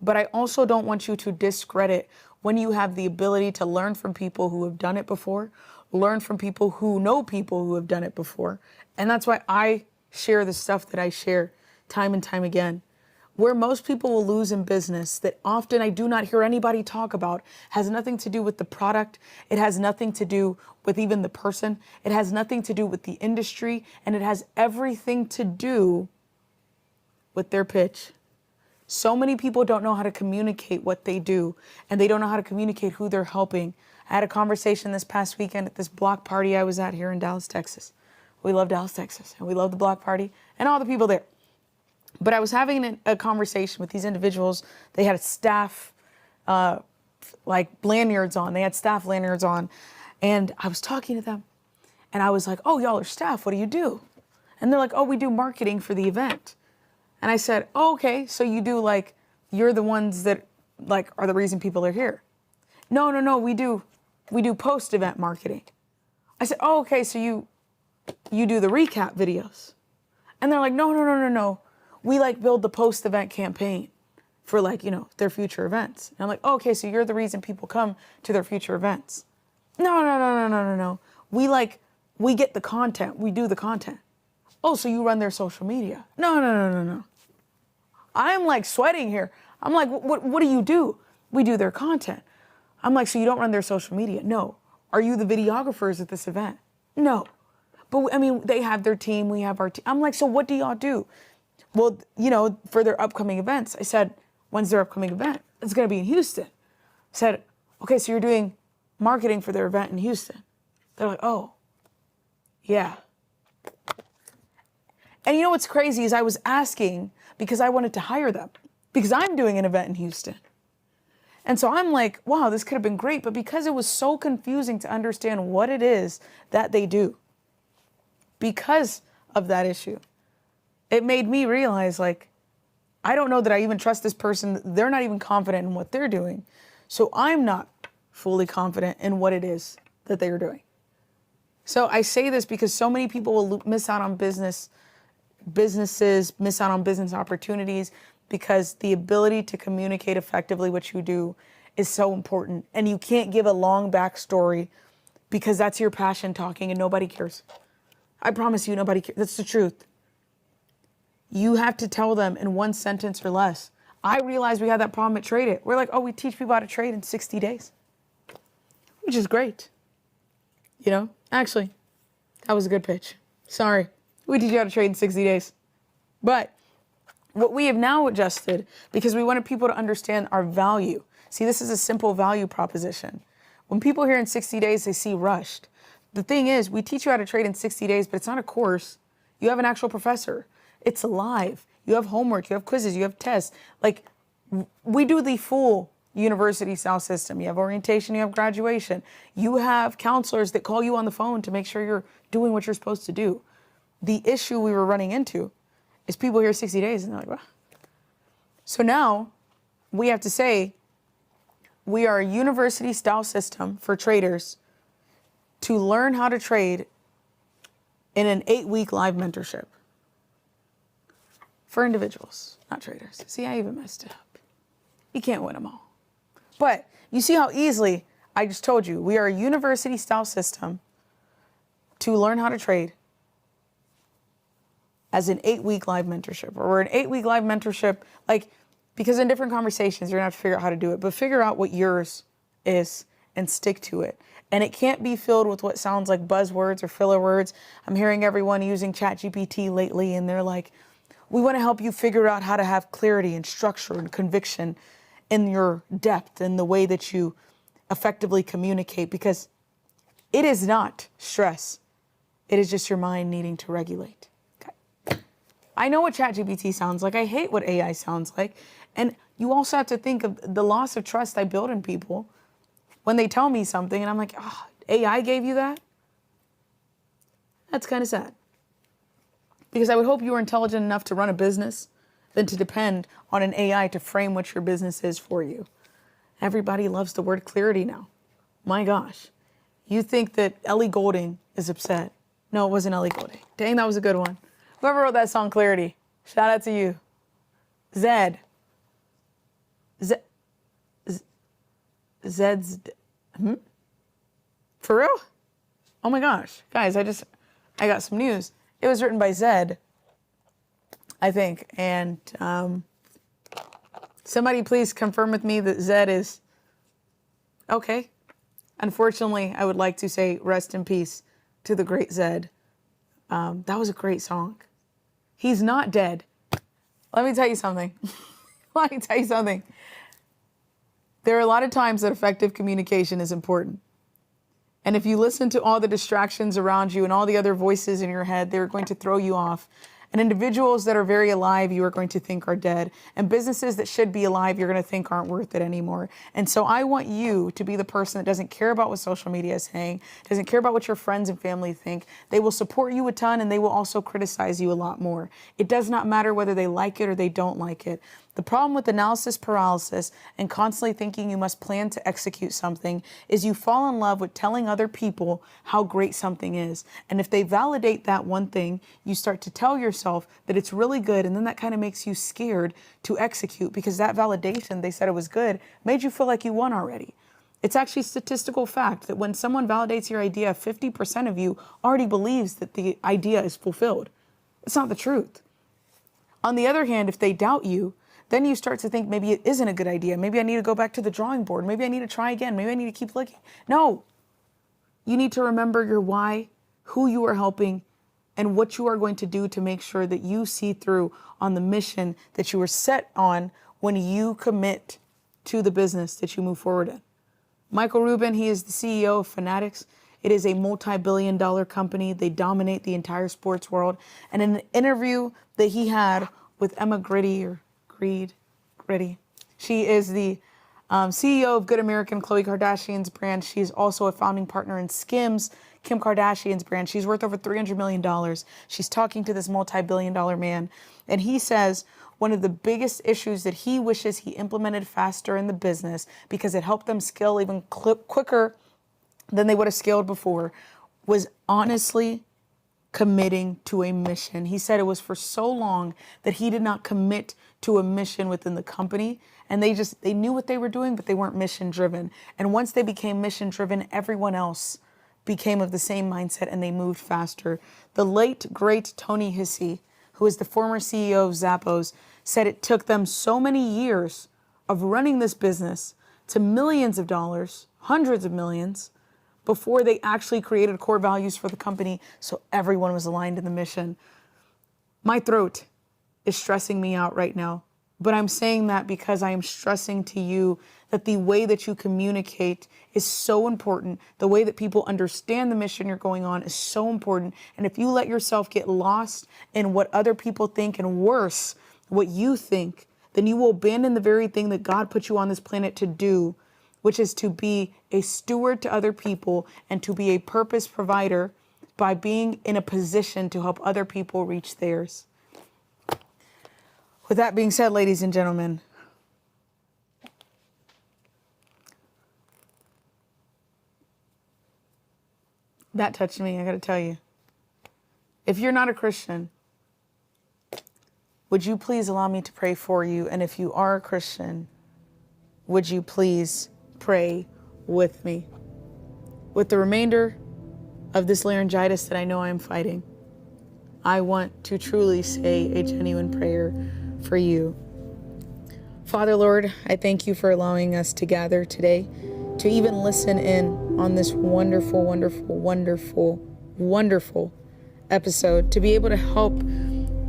But I also don't want you to discredit when you have the ability to learn from people who have done it before, learn from people who know people who have done it before. And that's why I share the stuff that I share time and time again. Where most people will lose in business that often I do not hear anybody talk about has nothing to do with the product. It has nothing to do with even the person. It has nothing to do with the industry, and it has everything to do with their pitch. So many people don't know how to communicate what they do, and they don't know how to communicate who they're helping. I had a conversation this past weekend at this block party I was at here in Dallas, Texas. We love Dallas, Texas, and we love the block party and all the people there. But I was having a conversation with these individuals. They had staff lanyards on. They had staff lanyards on. And I was talking to them. And I was like, oh, y'all are staff. What do you do? And they're like, oh, we do marketing for the event. And I said, oh, okay. So you do you're the ones that are the reason people are here. No. We do post-event marketing. I said, oh, okay. So you do the recap videos. And they're like, no. We build the post-event campaign for their future events. And I'm like, oh, okay, so you're the reason people come to their future events. No. We get the content. We do the content. Oh, so you run their social media. No. I'm sweating here. I'm like, what do you do? We do their content. I'm like, so you don't run their social media? No. Are you the videographers at this event? No. But they have their team. We have our team. I'm like, so what do y'all do? Well, for their upcoming events. I said, when's their upcoming event? It's going to be in Houston. I said, okay, so you're doing marketing for their event in Houston. They're like, oh, yeah. And you know what's crazy is I was asking because I wanted to hire them because I'm doing an event in Houston. And so I'm like, wow, this could have been great. But because it was so confusing to understand what it is that they do because of that issue, it made me realize, I don't know that I even trust this person. They're not even confident in what they're doing. So I'm not fully confident in what it is that they're doing. So I say this because so many people will miss out on businesses, miss out on business opportunities because the ability to communicate effectively what you do is so important. And you can't give a long backstory because that's your passion talking and nobody cares. I promise you, nobody cares. That's the truth. You have to tell them in one sentence or less. I realized we had that problem at Trade It. We're like, oh, we teach people how to trade in 60 days, which is great. Actually, that was a good pitch. Sorry. We teach you how to trade in 60 days. But what we have now adjusted, because we wanted people to understand our value. See, this is a simple value proposition. When people hear in 60 days, they see rushed. The thing is, we teach you how to trade in 60 days, but it's not a course. You have an actual professor. It's live. You have homework, you have quizzes, you have tests. We do the full university style system. You have orientation, you have graduation. You have counselors that call you on the phone to make sure you're doing what you're supposed to do. The issue we were running into is people hear 60 days and they're like, well. So now we have to say we are a university style system for traders to learn how to trade in an 8-week live mentorship. For individuals, not traders. See, I even messed it up. You can't win them all. But you see how easily I just told you, we are a university style system to learn how to trade as an 8-week live mentorship. Or we're an 8-week live mentorship, because in different conversations, you're gonna have to figure out how to do it, but figure out what yours is and stick to it. And it can't be filled with what sounds like buzzwords or filler words. I'm hearing everyone using ChatGPT lately, and they're like, we want to help you figure out how to have clarity and structure and conviction in your depth and the way that you effectively communicate, because it is not stress. It is just your mind needing to regulate. Okay. I know what ChatGPT sounds like. I hate what AI sounds like. And you also have to think of the loss of trust I build in people when they tell me something and I'm like, oh, AI gave you that? That's kind of sad. Because I would hope you were intelligent enough to run a business than to depend on an AI to frame what your business is for you. Everybody loves the word clarity now. My gosh. You think that Ellie Goulding is upset. No, it wasn't Ellie Goulding. Dang, that was a good one. Whoever wrote that song, Clarity, shout out to you. Zed's, for real? Oh my gosh. Guys, I got some news. It was written by Zed, I think. And somebody please confirm with me that Zed is okay. Unfortunately, I would like to say rest in peace to the great Zed. That was a great song. He's not dead. Let me tell you something. There are a lot of times that effective communication is important. And if you listen to all the distractions around you and all the other voices in your head, they're going to throw you off. And individuals that are very alive, you are going to think are dead. And businesses that should be alive, you're going to think aren't worth it anymore. And so I want you to be the person that doesn't care about what social media is saying, doesn't care about what your friends and family think. They will support you a ton and they will also criticize you a lot more. It does not matter whether they like it or they don't like it. The problem with analysis paralysis and constantly thinking you must plan to execute something is you fall in love with telling other people how great something is. And if they validate that one thing, you start to tell yourself that it's really good. And then that kind of makes you scared to execute because that validation, they said it was good, made you feel like you won already. It's actually statistical fact that when someone validates your idea, 50% of you already believes that the idea is fulfilled. It's not the truth. On the other hand, if they doubt you, then you start to think maybe it isn't a good idea. Maybe I need to go back to the drawing board. Maybe I need to try again. Maybe I need to keep looking. No, you need to remember your why, who you are helping, and what you are going to do to make sure that you see through on the mission that you were set on when you commit to the business that you move forward in. Michael Rubin, he is the CEO of Fanatics. It is a multi-billion-dollar company. They dominate the entire sports world. And in an interview that he had with Emma Gritty, she is the CEO of Good American, Khloe Kardashian's brand. She's also a founding partner in Skims, Kim Kardashian's brand. She's worth over $300 million. She's talking to this multi-billion-dollar man. And he says one of the biggest issues that he wishes he implemented faster in the business because it helped them scale even quicker than they would have scaled before was honestly committing to a mission. He said it was for so long that he did not commit to a mission within the company. And they knew what they were doing, but they weren't mission driven. And once they became mission driven, everyone else became of the same mindset and they moved faster. The late, great Tony Hsieh, who is the former CEO of Zappos, said it took them so many years of running this business to millions of dollars, hundreds of millions, before they actually created core values for the company so everyone was aligned in the mission. My throat is stressing me out right now, but I'm saying that because I am stressing to you that the way that you communicate is so important. The way that people understand the mission you're going on is so important. And if you let yourself get lost in what other people think and worse, what you think, then you will abandon the very thing that God put you on this planet to do, which is to be a steward to other people and to be a purpose provider by being in a position to help other people reach theirs. With that being said, ladies and gentlemen, that touched me, I gotta tell you. If you're not a Christian, would you please allow me to pray for you? And if you are a Christian, would you please pray with me? With the remainder of this laryngitis that I know I'm fighting, I want to truly say a genuine prayer for you. Father, Lord, I thank you for allowing us to gather today to even listen in on this wonderful, wonderful, wonderful, wonderful episode, to be able to help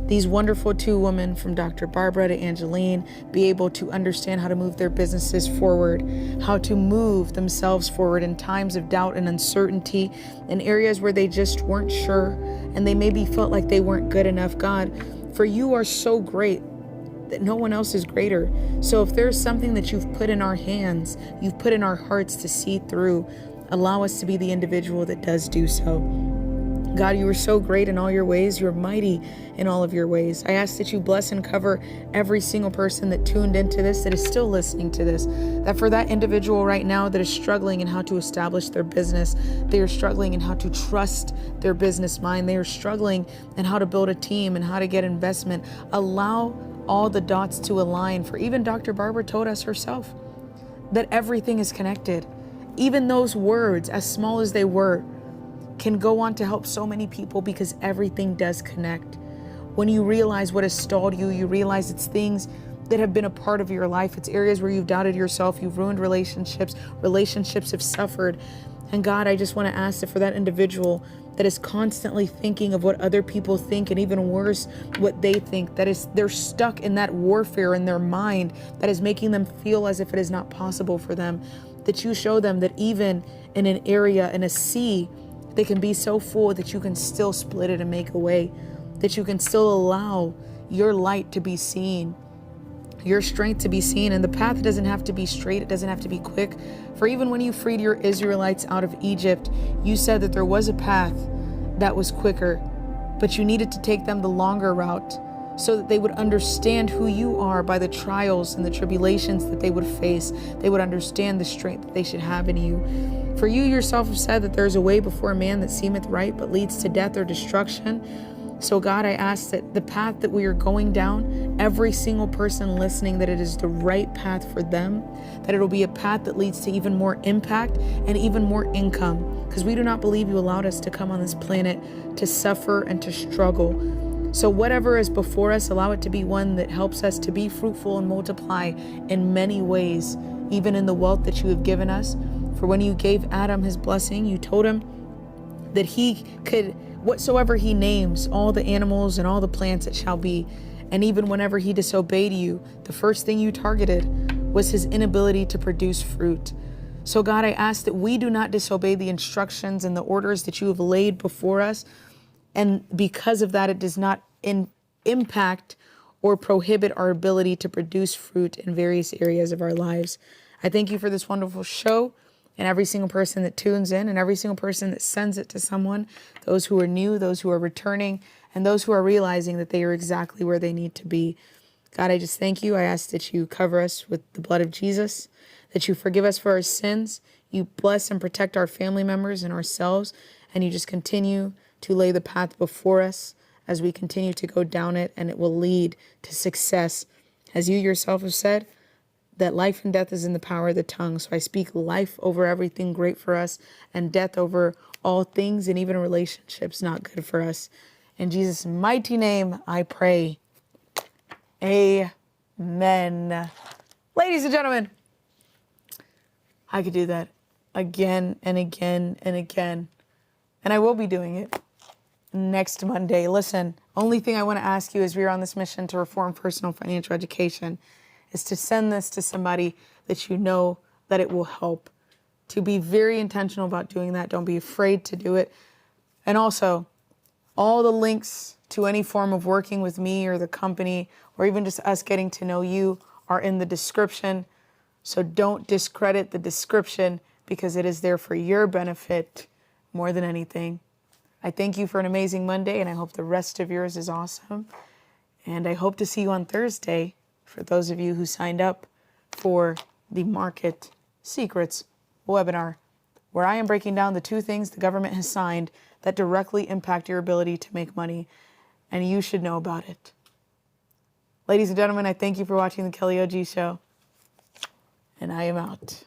these wonderful two women, from Dr. Barbara to Angeline, be able to understand how to move their businesses forward, how to move themselves forward in times of doubt and uncertainty, in areas where they just weren't sure and they maybe felt like they weren't good enough. God, for you are so great that no one else is greater. So if there's something that you've put in our hands, you've put in our hearts to see through, allow us to be the individual that does do so. God, you are so great in all your ways. You're mighty in all of your ways. I ask that you bless and cover every single person that tuned into this, that is still listening to this, that for that individual right now that is struggling in how to establish their business, they are struggling in how to trust their business mind, they are struggling in how to build a team and how to get investment. Allow all the dots to align. For even Dr. Barbara told us herself that everything is connected. Even those words, as small as they were, can go on to help so many people, because everything does connect. When you realize what has stalled you, you realize it's things that have been a part of your life. It's areas where you've doubted yourself, you've ruined relationships have suffered. And God, I just want to ask that for that individual that is constantly thinking of what other people think, and even worse, what they think, that is, they're stuck in that warfare in their mind that is making them feel as if it is not possible for them, that you show them that even in an area, in a sea, they can be so full that you can still split it and make a way, that you can still allow your light to be seen, your strength to be seen. And the path doesn't have to be straight. It doesn't have to be quick. For even when you freed your Israelites out of Egypt, you said that there was a path that was quicker, but you needed to take them the longer route so that they would understand who you are by the trials and the tribulations that they would face. They would understand the strength that they should have in you. For you yourself have said that there is a way before a man that seemeth right, but leads to death or destruction. So God, I ask that the path that we are going down, every single person listening, that it is the right path for them, that it'll be a path that leads to even more impact and even more income, because we do not believe you allowed us to come on this planet to suffer and to struggle. So whatever is before us, allow it to be one that helps us to be fruitful and multiply in many ways, even in the wealth that you have given us. For when you gave Adam his blessing, you told him that he could, whatsoever he names, all the animals and all the plants it shall be. And even whenever he disobeyed you, the first thing you targeted was his inability to produce fruit. So God, I ask that we do not disobey the instructions and the orders that you have laid before us. And because of that, it does not impact or prohibit our ability to produce fruit in various areas of our lives. I thank you for this wonderful show, and every single person that tunes in, and every single person that sends it to someone, those who are new, those who are returning, and those who are realizing that they are exactly where they need to be. God, I just thank you. I ask that you cover us with the blood of Jesus, that you forgive us for our sins, you bless and protect our family members and ourselves, and you just continue to lay the path before us as we continue to go down it, and it will lead to success. As you yourself have said, that life and death is in the power of the tongue. So I speak life over everything great for us, and death over all things and even relationships not good for us. In Jesus' mighty name, I pray. Amen. Ladies and gentlemen, I could do that again and again and again. And I will be doing it next Monday. Listen, only thing I want to ask you as we are on this mission to reform personal financial education is to send this to somebody that you know that it will help. To be very intentional about doing that. Don't be afraid to do it. And also, all the links to any form of working with me or the company, or even just us getting to know you, are in the description. So don't discredit the description, because it is there for your benefit more than anything. I thank you for an amazing Monday, and I hope the rest of yours is awesome. And I hope to see you on Thursday, for those of you who signed up for the Market Secrets webinar, where I am breaking down the 2 things the government has signed that directly impact your ability to make money, and you should know about it. Ladies and gentlemen, I thank you for watching the Kelly Ohgee Show, and I am out.